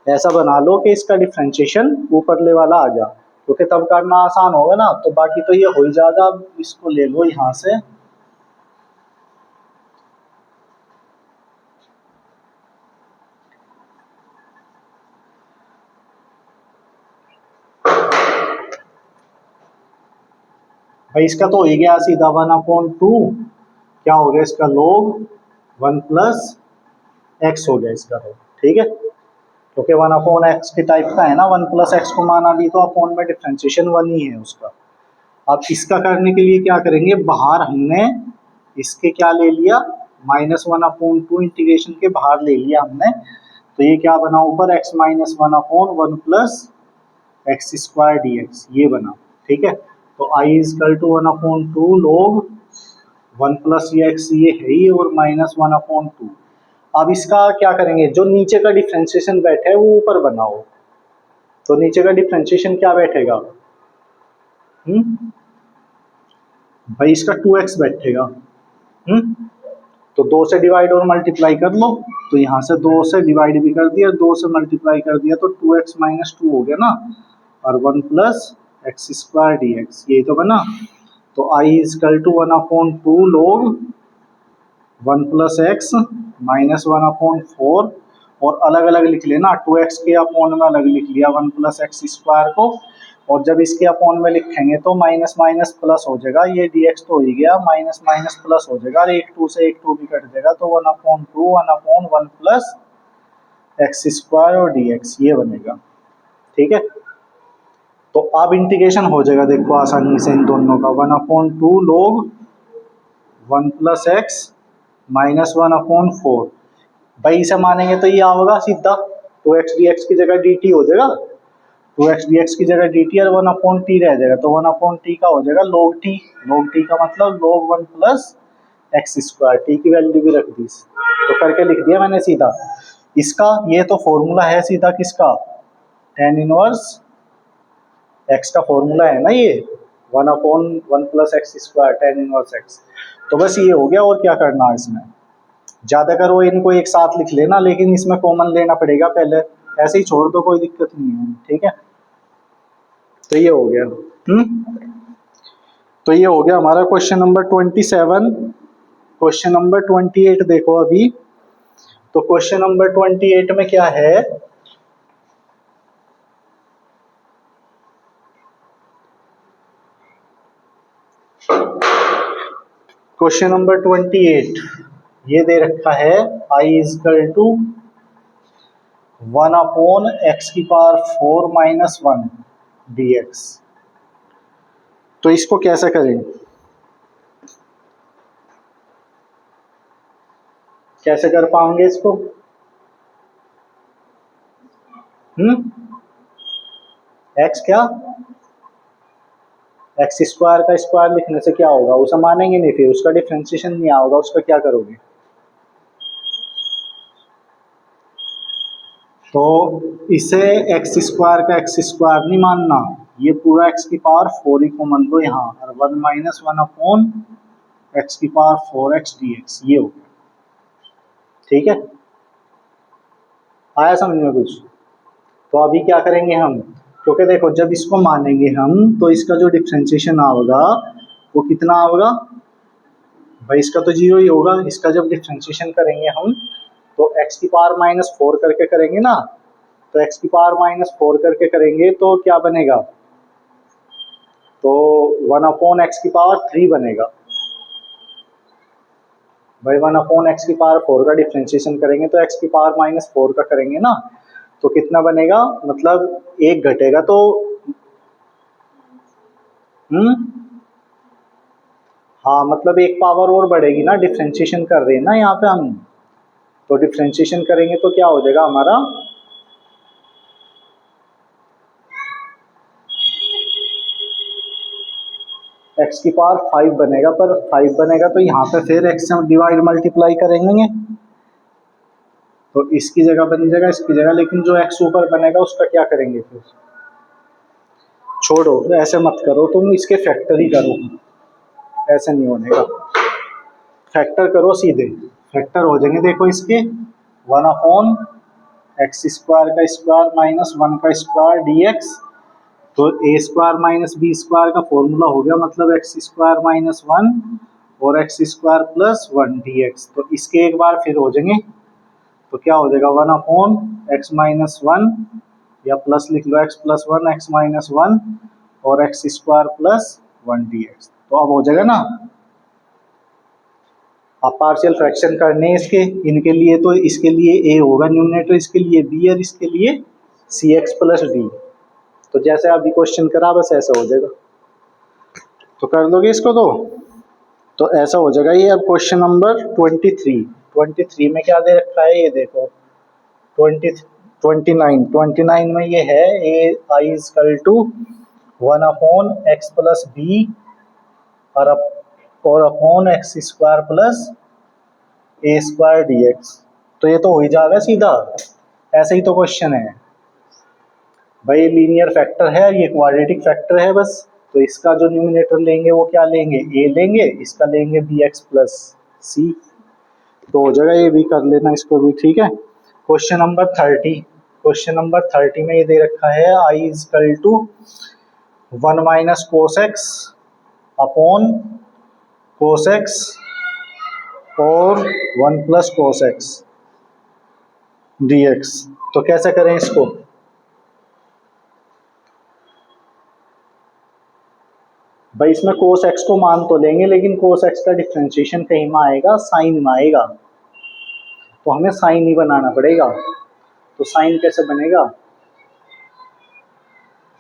ऐसा बना लो कि इसका डिफरेंशिएशन ऊपर ले वाला आ जा, क्योंकि तब करना आसान होगा ना, तो बाकी तो ये हो ही जाएगा। अब इसको ले लो यहाँ से, भाई इसका तो हो ही गया सीधा 1/2, क्या हो गया इसका log 1 प्लस एक्स हो गया इसका log, ठीक है, क्योंकि 1/x के टाइप का है ना, 1 प्लस एक्स को माना भी तो अपॉन में डिफरेंशिएशन 1 ही है उसका। अब इसका करने के लिए क्या करेंगे, बाहर हमने इसके क्या ले लिया -1/2 इंटीग्रेशन के बाहर ले लिया हमने, तो ये क्या बना ऊपर x -1/1 plus X square dx, ये बना, ठीक है। तो i equal to 1/2 log 1 plus ये x ये है ही, और -1/2। अब इसका क्या करेंगे, जो नीचे का डिफरेंशिएशन बैठा है वो ऊपर बनाओ, तो नीचे का डिफरेंशिएशन क्या बैठेगा, भाई इसका 2x बैठेगा, तो 2 से डिवाइड और मल्टीप्लाई कर लो, तो यहाँ से 2 से डिवाइड भी कर दिया, 2 से मल्टीप्लाई कर दिया, तो 2x - 2 हो गया ना, और 1 प्लस एक्स स्क्वायर dx, यही तो बना। तो i equal to 1/2 log 1 plus X -1/4, और अलग अलग लिख लेना, 2x के अपॉन में अलग लिख लिया 1 प्लस एक्स स्क्वायर को, और जब इसके अपॉन में लिखेंगे तो माइनस माइनस प्लस हो जाएगा, ये dx तो हो ही गया, माइनस माइनस प्लस हो जाएगा, और एक 2 से एक 2 भी कट जाएगा, तो 1/2 1/1 प्लस एक्स स्क्वायर और dx ये बनेगा। ठीक है, तो अब इंटीग्रेशन हो जाएगा देखो आसानी से इन दोनों का, 1/2 log 1 प्लस एक्स माइनस 1/4। भाई इसे मानेंगे तो ये होगा सीधा 2x dx की जगह dt हो जाएगा, 2x dx की जगह dt और 1/t रह जाएगा, तो 1/t का हो जाएगा log t, log t का मतलब log 1 plus X square, t की वैल्यू भी रख दी तो करके लिख दिया मैंने सीधा इसका। ये तो फॉर्मूला है सीधा किसका, tan इनवर्स x का फॉर्मूला है ना ये, 1/1 plus X square tan inverse x। तो बस ये हो गया, और क्या करना है इसमें, ज्यादा करो इनको एक साथ लिख लेना, लेकिन इसमें कॉमन लेना पड़ेगा पहले, ऐसे ही छोड़ दो कोई दिक्कत नहीं है। ठीक है, तो ये हो गया। तो ये हो गया हमारा क्वेश्चन नंबर 27। क्वेश्चन नंबर 28 देखो अभी, तो क्वेश्चन नंबर 28 में क्या है, क्वेश्चन नंबर 28 ये दे रखा है I is equal to 1/x⁴ minus 1 dx। तो इसको कैसे करें, कैसे कर पाओगे इसको, x क्या, एक्स स्क्वायर का स्क्वायर लिखने से क्या होगा, उसे मानेंगे नहीं, फिर उसका डिफरेंशिएशन नहीं होगा, उसका क्या करोगे, तो इसे एक्स स्क्वायर का एक्स स्क्वायर नहीं मानना, ये पूरा x⁴ ही को मान लो यहाँ, और 1 माइनस 1/x⁴x dx ये हो गया। ठीक है, आया समझ में कुछ। तो अभी क्या करेंगे हम, क्योंकि देखो जब इसको मानेंगे हम तो इसका जो डिफरेंशिएशन होगा वो कितना होगा भाई, इसका तो 0 ही होगा। इसका जब डिफरेंशिएशन करेंगे हम तो x⁻⁻4 करके करेंगे ना, तो x⁻⁻4 करके करेंगे तो क्या बनेगा, तो 1/x⁴ बनेगा भाई, 1/x⁴ का डिफरेंशिएशन करेंगे तो x⁻⁻4 का करेंगे ना, तो कितना बनेगा, मतलब एक घटेगा तो हाँ मतलब एक पावर और बढ़ेगी ना, डिफरेंशिएशन कर रहे हैं ना यहाँ पे हम, तो डिफरेंशिएशन करेंगे तो क्या हो जाएगा हमारा, x⁵ बनेगा, पर 5 बनेगा तो यहाँ पे फिर x से डिवाइड मल्टीप्लाई करेंगे तो इसकी जगह बन जाएगा इसकी जगह, लेकिन जो x ऊपर बनेगा उसका क्या करेंगे फिर, छोड़ो ऐसे मत करो तुम, इसके फैक्टर ही करो, ऐसे नहीं होने का, फैक्टर करो सीधे, फैक्टर हो जाएंगे देखो इसके 1/x² का स्क्वायर माइनस 1 का स्क्वायर dx, तो a² माइनस b² का फॉर्मूला हो गया, मतलब x² माइनस 1 और x² प्लस 1 dx, तो इसके एक बार फिर हो जाएंगे, तो क्या हो जाएगा 1/x माइनस 1 या प्लस लिख लो x प्लस 1 x माइनस 1 और x² प्लस 1 dx, तो अब हो जाएगा ना। आप पार्शियल फ्रैक्शन करने हैं इसके, इनके लिए तो इसके लिए a होगा न्यूमरेटर, इसके लिए b और इसके लिए cx प्लस d, तो जैसे अभी क्वेश्चन करा बस ऐसा हो जाएगा, तो कर दोगे इसको, तो ऐसा हो जाएगा ये। अब क्वेश्चन नंबर 23 में क्या दे रखा है ये देखो, 29 में ये है I is equal to 1/x plus b और upon x² plus a² dx, तो ये तो हो ही जाएगा सीधा, ऐसे ही तो क्वेश्चन है भाई, लीनियर फैक्टर है, ये क्वाड्रेटिक फैक्टर है बस, तो इसका जो न्यूमरेटर लेंगे वो क्या लेंगे, a लेंगे, इसका लेंगे bx प्लस c, तो हो जाएगा, ये भी कर लेना इसको भी। ठीक है, क्वेश्चन नंबर 30 में ये दे रखा है I is equal to 1 minus cos X upon cos X और 1 प्लस कोस एक्स dx, तो कैसे करें इसको, भाई इसमें कोस एक्स को मान तो लेंगे, लेकिन कोस एक्स का डिफ्रेंशिएशन कहीं में आएगा, साइन में आएगा, तो हमें साइन ही बनाना पड़ेगा। तो साइन कैसे बनेगा?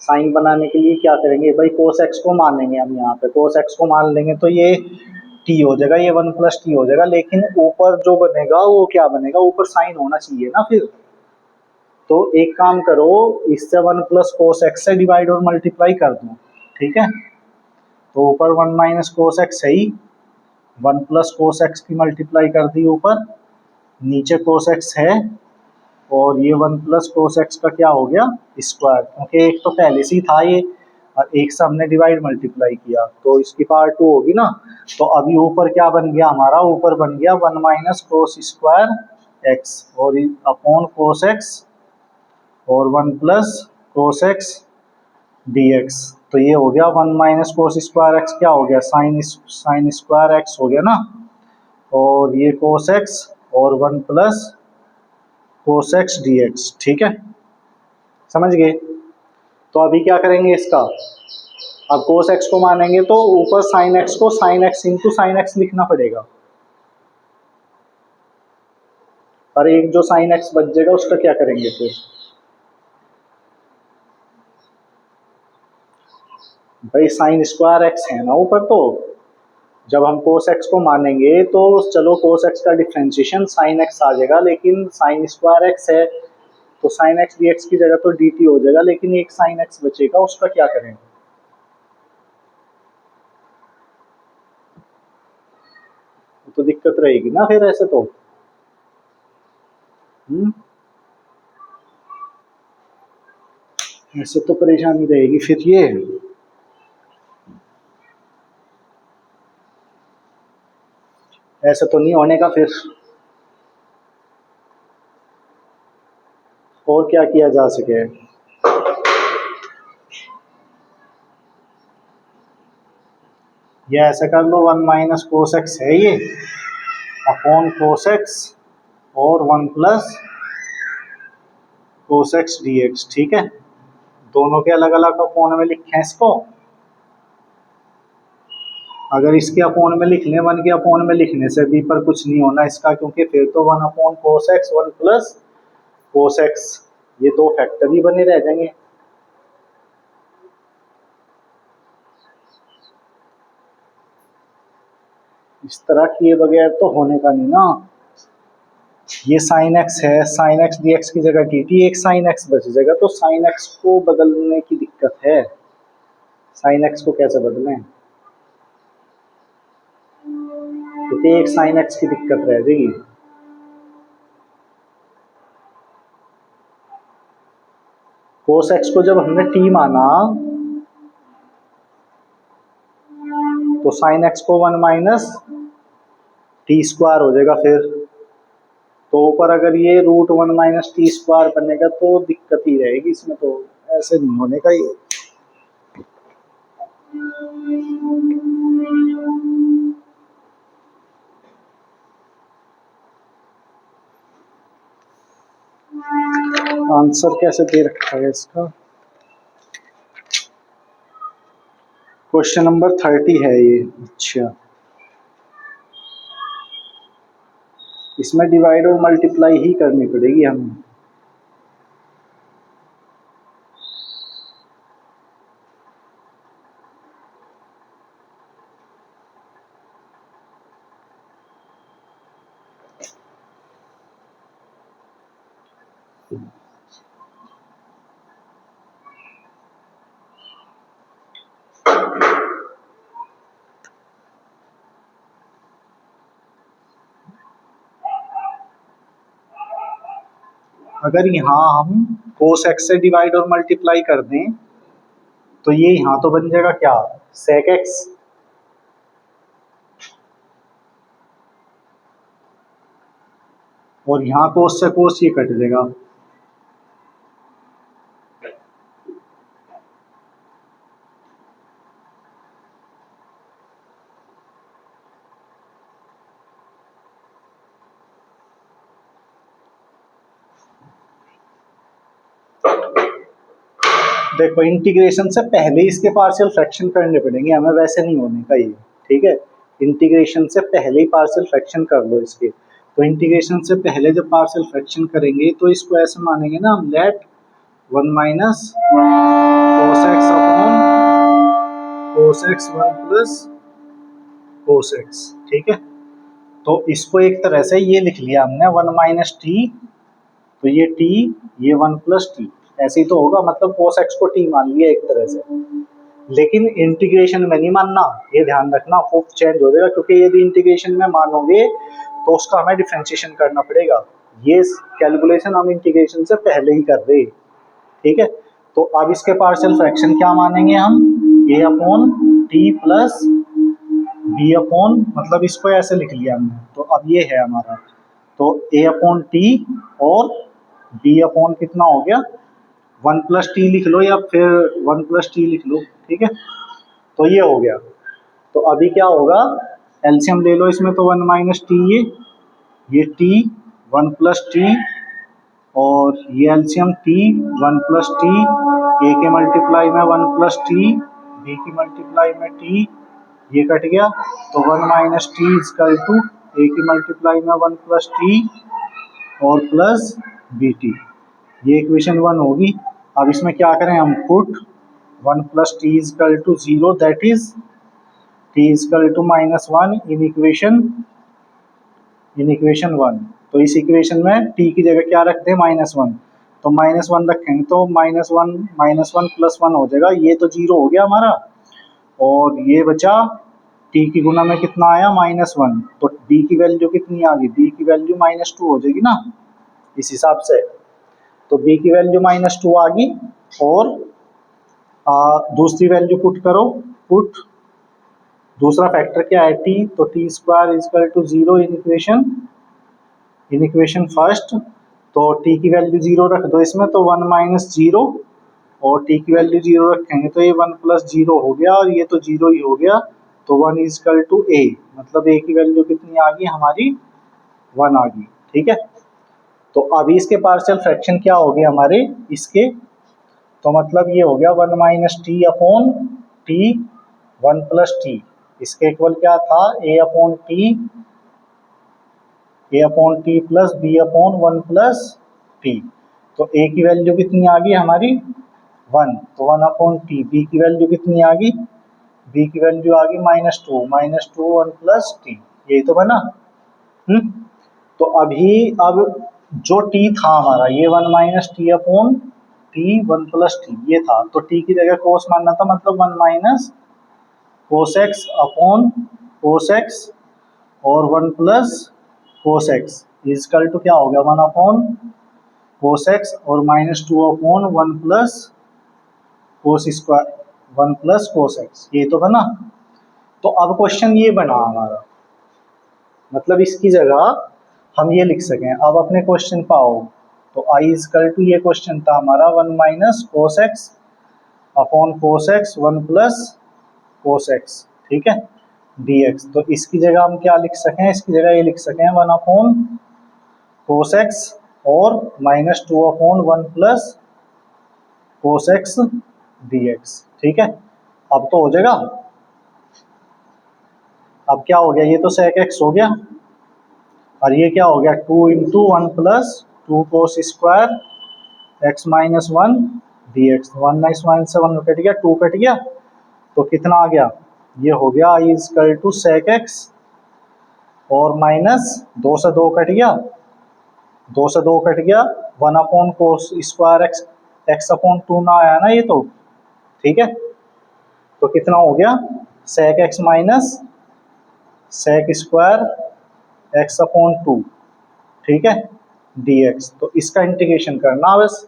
साइन बनाने के लिए क्या करेंगे भाई, कोस एक्स को मान लेंगे हम, यहाँ पे कोस एक्स को मान लेंगे तो ये टी हो जाएगा, ये 1 + t हो जाएगा, लेकिन ऊपर जो बनेगा वो क्या बनेगा, ऊपर साइन होना चाहिए ना फिर। तो एक काम करो, इससे 1 + cos x से डिवाइड और मल्टीप्लाई कर दो, ठीक है। तो ऊपर 1 - cos x है ही, 1 + cos x की मल्टीप्लाई कर दी ऊपर, नीचे cos x है, और ये 1 + cos x का क्या हो गया, स्क्वायर, क्योंकि एक तो पहले से ही था ये, और एक से हमने डिवाइड मल्टीप्लाई किया, तो इसकी पावर 2 होगी ना। तो अभी ऊपर क्या बन गया हमारा, ऊपर बन गया 1 - cos² x, और अपॉन cos x, और 1 + cos x dx। तो ये हो गया 1 - cos² x, क्या हो गया, sin² x हो गया ना, और ये cos x, और 1 + cos x dx, ठीक है, समझ गए। तो अभी क्या करेंगे इसका, अब cos x को मानेंगे तो ऊपर sin x को sin x × sin x लिखना पड़ेगा, और एक जो sin x बच जाएगा उसका क्या करेंगे फिर, भाई sin² x है ना ऊपर, तो जब हम cos x को मानेंगे तो चलो cos x का डिफरेंशिएशन sin x आ जाएगा, लेकिन sin² x है तो sin x dx की जगह तो dt हो जाएगा, लेकिन एक sin x बचेगा, उसका क्या करेंगे, तो दिक्कत रहेगी ना फिर ऐसे तो। ऐसे तो परेशानी रहेगी फिर ये। ऐसे तो नहीं होने का फिर। और क्या किया जा सके, ये ऐसे कर लो, 1 - cos x है ये, अपॉन cos x, और 1 + cos x dx, ठीक है। दोनों के अलग अलग अपॉन में लिखे हैं इसको, अगर इसके अपॉन में लिख लें, 1 के अपॉन में लिखने से भी पर कुछ नहीं होना इसका, क्योंकि फिर तो 1/cos x, 1 + cos x, ये दो फैक्टर ही बने रह जाएंगे। इस तरह किए बगैर तो होने का नहीं ना। ये sin x है, sin x dx की जगह dt, एक sin x बच जाएगा, तो sin x को बदलने की दिक्कत है, sin x को कैसे बदलें, क्योंकि एक sin x की दिक्कत रह जाएगी। cos x को जब हमने t माना तो sin x को 1 - t² हो जाएगा फिर, तो ऊपर अगर ये √1 - t² बनेगा तो दिक्कत ही रहेगी इसमें, तो ऐसे नहीं होने का ये। आंसर कैसे दे रखा है इसका, क्वेश्चन नंबर 30 है ये, अच्छा। इसमें डिवाइड और मल्टीप्लाई ही करनी पड़ेगी हमें। अगर यहाँ हम cos x से डिवाइड और मल्टीप्लाई कर दें तो ये यहाँ तो बन जाएगा क्या, sec x, और यहाँ cos से cos ये कट जाएगा, देखो इंटीग्रेशन से पहले इसके पार्शियल फ्रैक्शन करने पड़ेंगे हमें, वैसे नहीं होने का ये, ठीक है। इंटीग्रेशन से पहले ही पार्शियल फ्रैक्शन कर लो इसके। तो इंटीग्रेशन से पहले जब पार्शियल फ्रैक्शन करेंगे तो इसको ऐसे मानेंगे ना हम, लेट 1 माइनस cos x अपॉन cos x 1 plus cos x, ठीक है। तो इसको एक तरह से ये लिख लिया हमने 1 माइनस टी, तो ये t, ये 1 प्लस टी, ऐसे ही तो होगा, मतलब cos x को t मान लिया एक तरह से। लेकिन इंटीग्रेशन में नहीं मानना, ये ध्यान रखना, प्रूफ चेंज हो जाएगा, क्योंकि यदि इंटीग्रेशन में मानोगे तो उसका हमें डिफरेंशिएशन करना पड़ेगा। ये कैलकुलेशन हम इंटीग्रेशन से पहले ही कर रहे हैं, ठीक है। तो अब इसके पार्शियल फ्रैक्शन क्या मानेंगे हम, a upon T plus b upon, मतलब इसको ऐसे लिख लिया हमने, तो अब ये है हमारा, तो a अपॉन टी और b अपॉन कितना हो गया 1 प्लस टी लिख लो, या फिर 1 प्लस टी लिख लो, ठीक है। तो ये हो गया। तो अभी क्या होगा, एलसीएम ले लो इसमें, तो 1 माइनस टी, ये टी 1 प्लस टी, और ये LCM T 1 plus T, A के मल्टीप्लाई में 1 प्लस टी, बी की मल्टीप्लाई में टी, ये कट गया, तो 1 minus T is equal to A की मल्टीप्लाई में 1 प्लस टी और प्लस बी टी, ये इक्वेशन 1 होगी। अब इसमें क्या करें हम, put 1 plus T is equal to 0, that is T is equal to -1 in equation 1। तो इस इक्वेशन में t की जगह क्या रखते हैं, -1, तो -1 रखेंगे, तो -1 प्लस 1 हो जाएगा, ये तो 0 हो गया हमारा, और ये बचा t की गुना में कितना आया -1, तो b की वैल्यू कितनी आ गई, b की वैल्यू -2 हो जाएगी ना इस हिसाब से। तो b की वैल्यू -2 आ गई, और दूसरी वैल्यू पुट करो, पुट दूसरा फैक्टर क्या है t, तो T square is equal to 0 in equation first, तो t की वैल्यू 0 रख दो इसमें, तो 1 माइनस 0, और t की वैल्यू 0 रखेंगे तो ये 1 प्लस 0 हो गया, और ये तो 0 ही हो गया, तो 1 इजकल टू a, मतलब a की वैल्यू कितनी आ गई हमारी 1 आ गई, ठीक है। तो अभी इसके पार्शियल फ्रैक्शन क्या हो गए हमारे इसके, तो मतलब ये हो गया 1 minus T upon T 1 plus T, इसके इक्वल क्या था, a upon T plus B upon 1 plus T. तो a की वैल्यू कितनी आ गई हमारी 1, तो 1 अपॉन टी, b की वैल्यू कितनी आ गई, b की वैल्यू आ गई -2, 1 प्लस टी, यही तो बना। तो अभी अब जो t था हमारा, ये 1 minus T upon T 1 plus T, ये था, तो t की जगह कोस मानना था, मतलब 1 minus cos X upon cos X और 1 plus cos X is equal to क्या हो गया 1 अपॉन कोस एक्स और -2 upon 1 plus cos square 1 plus cos X, ये तो बना। तो अब क्वेश्चन ये बना हमारा, मतलब इसकी जगह हम ये लिख सकें, अब अपने क्वेश्चन पाओ, तो आई इजकल टू, ये क्वेश्चन था हमारा 1 minus cos X upon cos x 1 plus cos x, ठीक है, dx। तो इसकी जगह हम क्या लिख सकें, इसकी जगह ये लिख सकें 1 अपॉन कोस एक्स और -2 upon 1 plus cos x dx, ठीक है। अब तो हो जाएगा, अब क्या हो गया, ये तो सेक एक्स हो गया, और ये क्या हो गया 2 into 1 plus 2 cos square x minus 1 dx, 1 से 1 कट गया, 2 कट गया, तो कितना आ गया, ये हो गया आई इजकल टू सेक एक्स, और माइनस 2 से 2 कट गया, 2 से 2 कट गया, 1 upon cos square x, x upon 2 ना आया ना ये तो, ठीक है। तो कितना हो गया sec X minus sec square X upon 2, ठीक है, dx। तो इसका इंटीग्रेशन करना बस,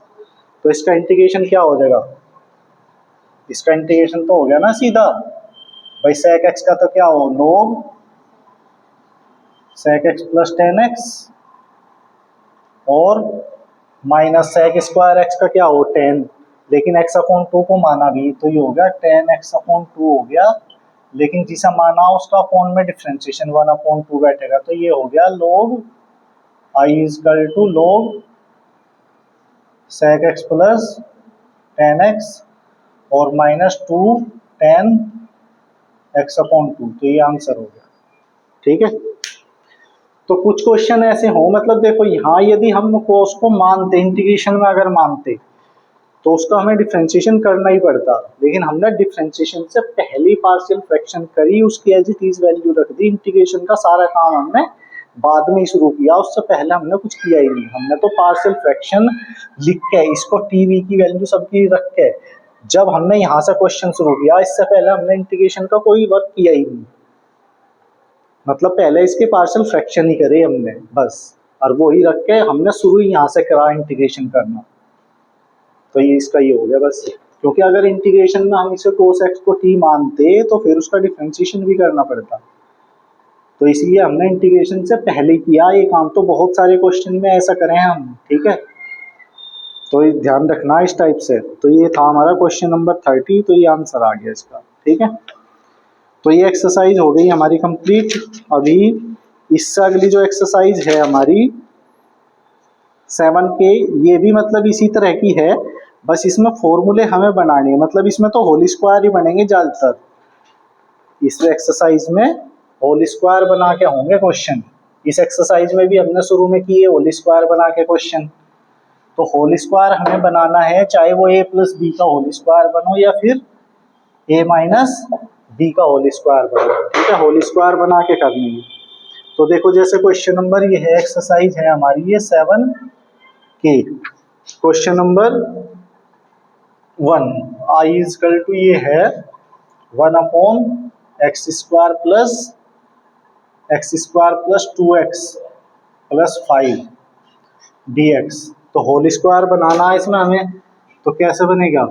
तो इसका इंटीग्रेशन क्या हो जाएगा, इसका इंटीग्रेशन तो हो गया ना सीधा भाई, सेक एक्स का तो क्या हो log sec X plus 10x और माइनस सेक स्क्वायर एक्स का क्या हो 10, लेकिन x अपॉन 2 को माना भी, तो ये हो गया 10x अपॉन 2 हो गया, लेकिन जिसे माना उसका अपॉन में डिफरेंशिएशन 1 अपॉन 2 बैठेगा, तो ये हो गया log I is equal to log sec X plus 10x और -2 tan x/2, तो ये आंसर हो गया। ठीक है, तो कुछ क्वेश्चन ऐसे हो, मतलब देखो यहाँ यदि हम cos को मानते, इंटीग्रेशन में अगर मानते तो उसका हमें डिफ्रेंशिएशन करना ही पड़ता, लेकिन हमने डिफ्रेंशिएशन से पहले पार्शियल फ्रैक्शन करी, उसकी एज इट इज वैल्यू रख दी, इंटीग्रेशन का सारा काम हमने बाद में ही शुरू किया, उससे पहले हमने कुछ किया ही नहीं। हमने तो पार्शियल फ्रैक्शन लिख के इसको टीवी की वैल्यू सबकी रख के जब हमने यहाँ से क्वेश्चन शुरू किया, इससे पहले हमने इंटीग्रेशन का कोई वर्क किया ही नहीं, मतलब पहले इसके पार्शियल फ्रैक्शन ही करे हमने बस, और वो ही रख के हमने शुरू ही यहाँ से करा इंटीग्रेशन करना। तो ये इसका ये हो गया बस, क्योंकि अगर इंटीग्रेशन में हम इसे cos x को t मानते तो फिर उसका डिफरेंशिएशन भी करना पड़ता, तो इसलिए हमने इंटीग्रेशन से पहले किया ये काम। तो बहुत सारे क्वेश्चन में ऐसा करें हम, ठीक है, तो ये ध्यान रखना इस टाइप से। तो ये था हमारा क्वेश्चन नंबर 30, तो ये आंसर आ गया इसका। ठीक है, तो ये एक्सरसाइज हो गई हमारी कंप्लीट। अभी इससे अगली जो एक्सरसाइज है हमारी 7K, ये भी मतलब इसी तरह की है, बस इसमें फॉर्मूले हमें बनाने हैं, मतलब इसमें तो होल स्क्वायर ही बनेंगे ज़्यादातर। इस एक्सरसाइज में होल स्क्वायर बना के होंगे क्वेश्चन। इस एक्सरसाइज में भी हमने शुरू में किए होल स्क्वायर बना के क्वेश्चन। तो होल स्क्वायर हमें बनाना है, चाहे वो a + b का होल स्क्वायर बनो या फिर a - b का होल स्क्वायर बनो। ठीक है, होल स्क्वायर बना के करनी है। तो देखो जैसे क्वेश्चन नंबर ये है, एक्सरसाइज है हमारी ये 7K। क्वेश्चन नंबर 1 i ये है 1/x² + 2x + 5 dx। तो होल स्क्वायर बनाना है इसमें हमें, तो कैसे बनेगा,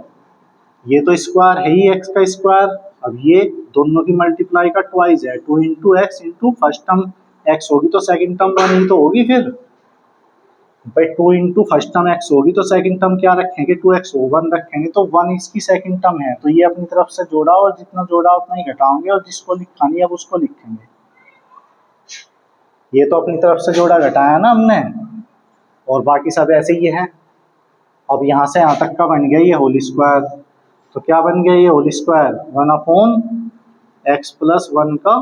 ये तो स्क्वायर है ही x का स्क्वायर, अब ये दोनों की मल्टीप्लाई का ट्वाइस है, 2 × x × फर्स्ट टर्म x होगी तो सेकंड टर्म 1 ही तो होगी, फिर भाई 2 × फर्स्ट टर्म x होगी तो सेकंड टर्म क्या रखेंगे, 2x 1 रखेंगे, तो 1 इसकी सेकंड टर्म है, तो ये अपनी तरफ से जोड़ा और जितना जोड़ा उतना ही घटाएंगे, और जिसको लिखा नहीं अब उसको लिखेंगे। ये तो अपनी तरफ से जोड़ा घटाया ना हमने, और बाकी सब ऐसे ही है। अब यहाँ से यहाँ तक का बन गया ये होल स्क्वायर, तो क्या बन गया ये होल स्क्वायर, 1/x + 1 का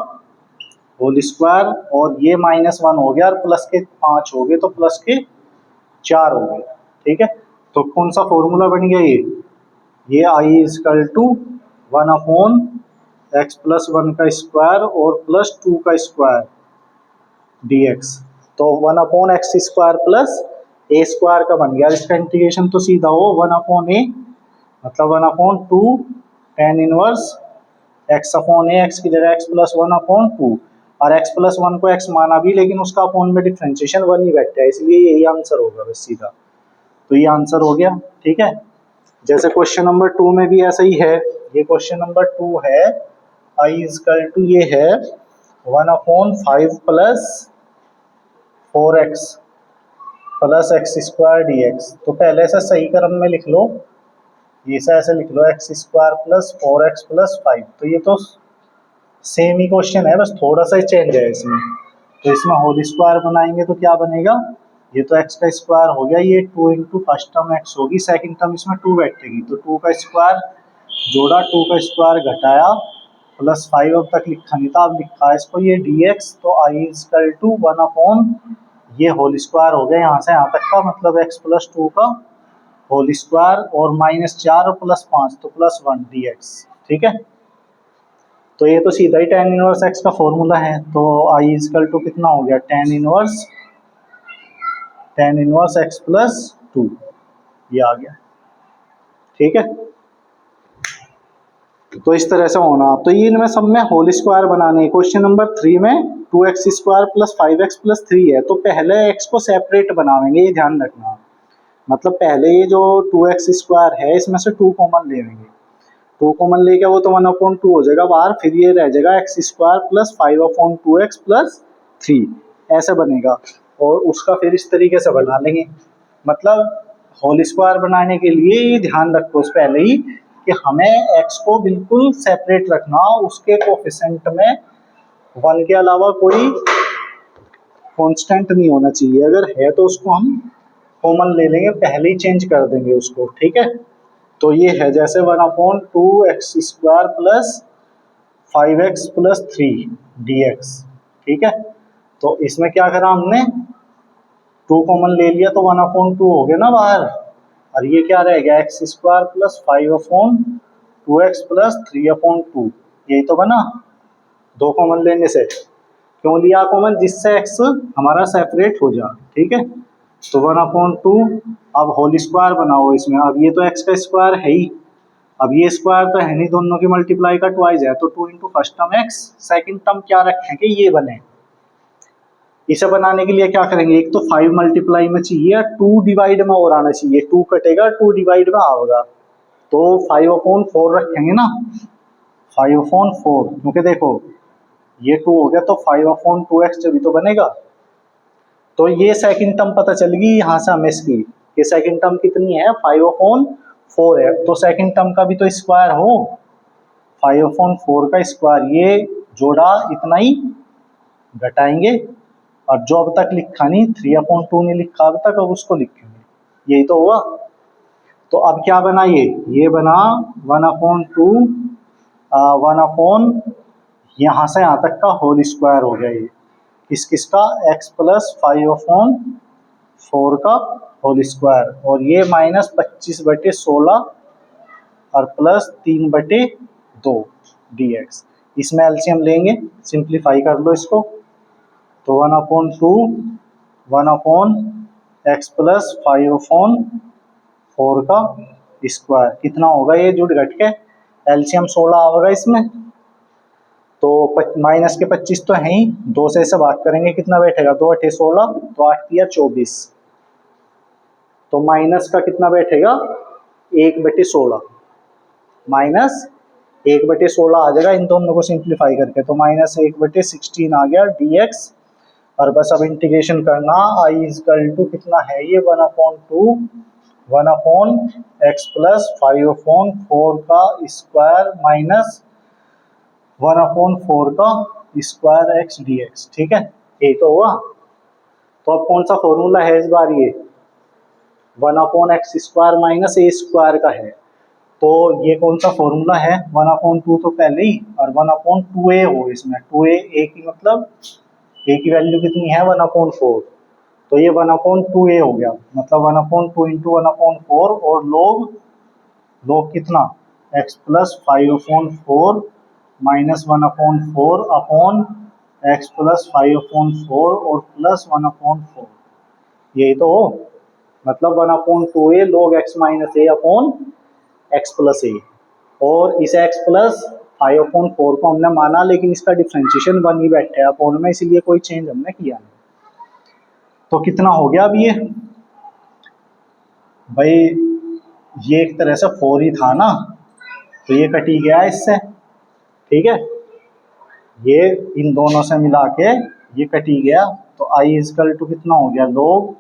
होल स्क्वायर, और ये -1 हो गया और प्लस के 5 हो गए, तो प्लस के 4 हो गए। ठीक है, तो कौन सा फॉर्मूला बन गया ये i = 1/x + 1 का स्क्वायर और +2 का स्क्वायर dx। तो 1/x² + a² का बन गया, इसका इंटीग्रेशन तो सीधा हो 1/a, मतलब 1/2 tan 1 x/a, x की जगह x + 1/2, और x + 1 को x माना भी, लेकिन उसका अपॉन में डिफरेंशिएशन 1 ही बैठा है, इसलिए यही आंसर होगा बस सीधा। तो ये आंसर हो गया। ठीक है, जैसे क्वेश्चन नंबर 2 में भी ऐसा ही है। ये क्वेश्चन नंबर 2 है, i ये है 1/5 + 4x + x² dx। तो पहले से सही क्रम में लिख लो, ये ऐसे लिख लो x² + 4x + 5। तो ये तो सेम ही क्वेश्चन है, बस थोड़ा सा ही चेंज है इसमें। तो इसमें होल स्क्वायर बनाएंगे तो क्या बनेगा, ये तो x का स्क्वायर हो गया, ये 2 × फर्स्ट टर्म x होगी, सेकंड टर्म इसमें 2 बैठेगी, तो 2 का स्क्वायर जोड़ा, 2 का स्क्वायर घटाया, +5 अब तक लिखा नहीं था, अब लिखा है इसको ये dx। तो i = 1/, ये होल स्क्वायर हो गया यहाँ से यहाँ तक का, मतलब x + 2 का होल स्क्वायर, और -4 और +5 तो +1 dx। ठीक है, तो ये तो सीधा ही tan 1 x का फॉर्मूला है। तो i = कितना हो गया, tan 1 x + 2, ये आ गया। ठीक है, तो इस तरह से होना। तो ये इनमें सब में होल स्क्वायर बनाने। क्वेश्चन नंबर 3 में 2x² + 5x + 3 है, तो पहले x को सेपरेट बनाएंगे, ये ध्यान रखना। मतलब पहले ये जो 2x² है इसमें से 2 कॉमन ले लेंगे, 2 कॉमन लेके वो तो 1/2 हो जाएगा बाहर, फिर ये रह जाएगा x² + 5/2x + 3, ऐसा बनेगा। और उसका फिर इस तरीके से बना लेंगे। मतलब होल स्क्वायर बनाने के लिए ये ध्यान रखो पहले ही कि हमें x को बिल्कुल सेपरेट रखना, उसके कोफिशिएंट में 1 के अलावा कोई कांस्टेंट नहीं होना चाहिए, अगर है तो उसको हम कॉमन ले लेंगे, पहले ही चेंज कर देंगे उसको। ठीक है, तो ये है जैसे 1/2 x² plus 5x plus 3 dx। ठीक है, तो इसमें क्या करा हमने, 2 कॉमन ले लिया तो 1/2 हो गया ना बाहर, और ये क्या रह गया x² प्लस 5/2x प्लस 3/2, यही तो बना 2 कॉमन लेने से। क्यों लिया कॉमन, जिससे x हमारा सेपरेट हो जा। ठीक है, तो 1/2 अब होल स्क्वायर बनाओ इसमें, अब ये तो x का स्क्वायर है ही, अब ये स्क्वायर तो है नहीं, दोनों की मल्टीप्लाई का ट्वाइस है, तो 2 into first term x, second term क्या रखेंगे ये बने। इसे बनाने के लिए क्या करेंगे, एक तो 5 मल्टीप्लाई में चाहिए, 2 डिवाइड में और आना चाहिए, 2 कटेगा 2 डिवाइड में आएगा, तो 5/4 रखेंगे ना, 5/4, क्योंकि देखो ये 2 हो गया तो 5/2x जब भी तो बनेगा। तो ये सेकंड टर्म पता चल गई यहाँ से हमें इसकी, ये सेकंड टर्म कितनी है 5/4 है, तो सेकंड टर्म का भी तो स्क्वायर हो, 5/4 का स्क्वायर, ये जोड़ा इतना ही घटाएंगे, और जो अब तक लिखा नहीं 3/2 ने लिखा अब तक, अब उसको लिखेंगे, यही तो हुआ। तो अब क्या बना, ये बना 1/2 1 यहाँ से यहाँ तक का होल स्क्वायर हो गया, ये किसका x प्लस 5/4 का होल स्क्वायर, और ये -25/16 और प्लस 3/2 dx। इसमें एलसीएम लेंगे, सिंप्लीफाई कर लो इसको, तो 1/2 1/x प्लस 5/4 का स्क्वायर कितना होगा, ये जुड़ घट के एलसीएम 16 आएगा इसमें, तो माइनस के 25 तो है ही, 2 से इसे भाग करेंगे कितना बैठेगा, 2 8 16, तो 8 तिया 24, तो माइनस का कितना बैठेगा 1/16, माइनस 1/16 आ जाएगा इन दोनों को सिंप्लीफाई करके, तो -1/16 आ गया dx। और बस अब इंटीग्रेशन करना, i इजकल टू कितना है ये 1/2 1/x प्लस 5/4 का स्क्वायर माइनस 1/4 का स्क्वायर x dx। ठीक है, ये तो हुआ। तो अब कौन सा फॉर्मूला है इस बार, ये 1/x² माइनस a स्क्वायर का है, तो ये कौन सा फॉर्मूला है, 1/2 तो पहले ही, और 1/2a हो इसमें, 2a a की मतलब a की वैल्यू कितनी है 1/4, तो ये 1/2a हो गया, मतलब 1/2 इंटू 1/4, और लोग कितना x plus 5/4 minus 1/4 upon x plus 5/4 और प्लस 1/4, यही तो हो, मतलब 1/2a log x minus a upon x plus a, और इस x प्लस 5/4 को हमने माना, लेकिन इसका डिफरेंशिएशन 1 ही बैठा है अपॉन में, इसलिए कोई चेंज हमने किया नहीं। तो कितना हो गया अब ये भाई, ये एक तरह से 4 ही था ना, तो ये कट ही गया इससे। ठीक है, ये इन दोनों से मिला के ये कट ही गया, तो आई इजकल टू कितना हो गया, लोग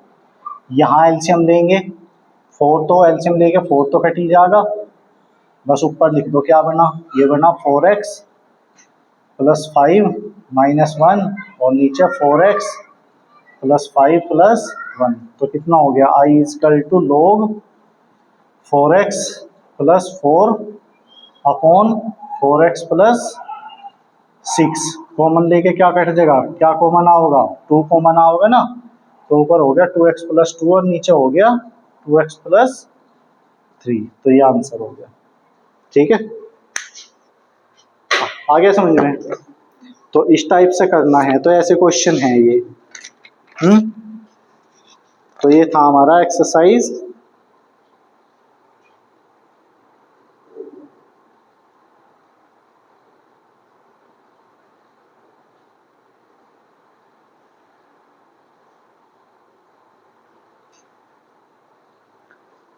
यहाँ एलसीएम लेंगे, 4 तो एलसीएम लेके 4 तो कट ही जाएगा, बस ऊपर लिख दो क्या बना, ये बना 4x प्लस 5 माइनस 1, और नीचे 4x प्लस 5 प्लस 1, तो कितना हो गया आई इजकल टू लोग 4x plus 4 upon 4x plus 6, common लेके क्या कट जाएगा, क्या कॉमन आओगा 2 कॉमन आओगे ना, तो ऊपर हो गया 2x प्लस 2 और नीचे हो गया 2x प्लस 3, तो ये आंसर हो गया। ठीक है, आगे समझ में, तो इस टाइप से करना है, तो ऐसे क्वेश्चन है ये। तो ये था हमारा एक्सरसाइज।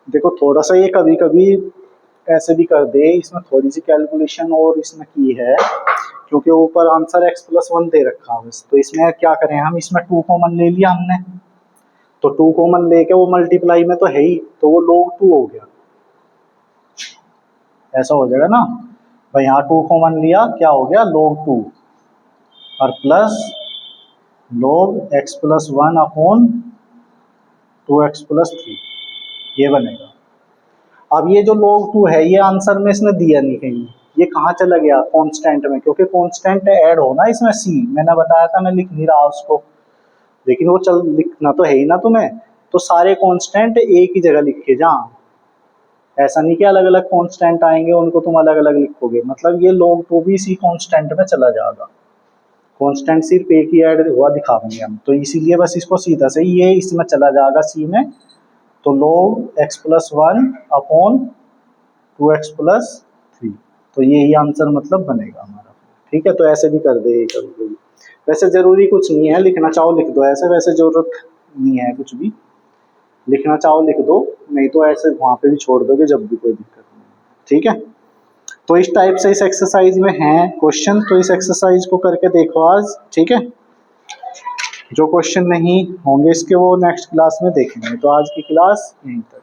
देखो थोड़ा सा ये कभी कभी ऐसे भी कर दे, इसमें थोड़ी सी कैलकुलेशन और इसमें की है, क्योंकि ऊपर आंसर x प्लस 1 दे रखा है, तो इसमें क्या करें हम, इसमें 2 कॉमन ले लिया हमने, तो 2 कॉमन लेके वो मल्टीप्लाई में तो है ही, तो वो log 2 हो गया, ऐसा हो जाएगा ना भाई, यहाँ 2 कॉमन लिया क्या हो गया log 2, और plus log x plus 1 upon 2x plus 3, ये बनेगा। अब ये जो log 2 है ये आंसर में इसने दिया नहीं कहीं, ये कहाँ चला गया कांस्टेंट में, क्योंकि कांस्टेंट ऐड हो ना इसमें c, मैंने बताया था मैं लिख नहीं रहा उसको, लेकिन वो चल लिखना तो है ही ना तुम्हें, तो सारे कांस्टेंट एक ही जगह लिखे जा, ऐसा नहीं कि अलग अलग कांस्टेंट आएंगे उनको तुम अलग अलग लिखोगे, मतलब ये log 2 भी इसी कांस्टेंट में चला जाएगा, कांस्टेंट सिर्फ एक ही ऐड हुआ दिखाएंगे हम, तो इसीलिए बस इसको सीधा से ये इसमें चला जाएगा सी में, तो log x plus 1 upon 2x plus 3, तो यही आंसर मतलब बनेगा हमारा। ठीक है, तो ऐसे भी कर दे कभी कभी, वैसे जरूरी कुछ नहीं है, लिखना चाहो लिख दो ऐसे, वैसे जरूरत नहीं है कुछ भी, लिखना चाहो लिख दो, नहीं तो ऐसे वहां पे भी छोड़ दोगे जब भी, कोई दिक्कत नहीं। ठीक है, तो इस टाइप से इस एक्सरसाइज में है क्वेश्चन, तो इस एक्सरसाइज को करके देखो आज। ठीक है, जो क्वेश्चन नहीं होंगे इसके वो नेक्स्ट क्लास में देखेंगे, तो आज की क्लास यहीं तक।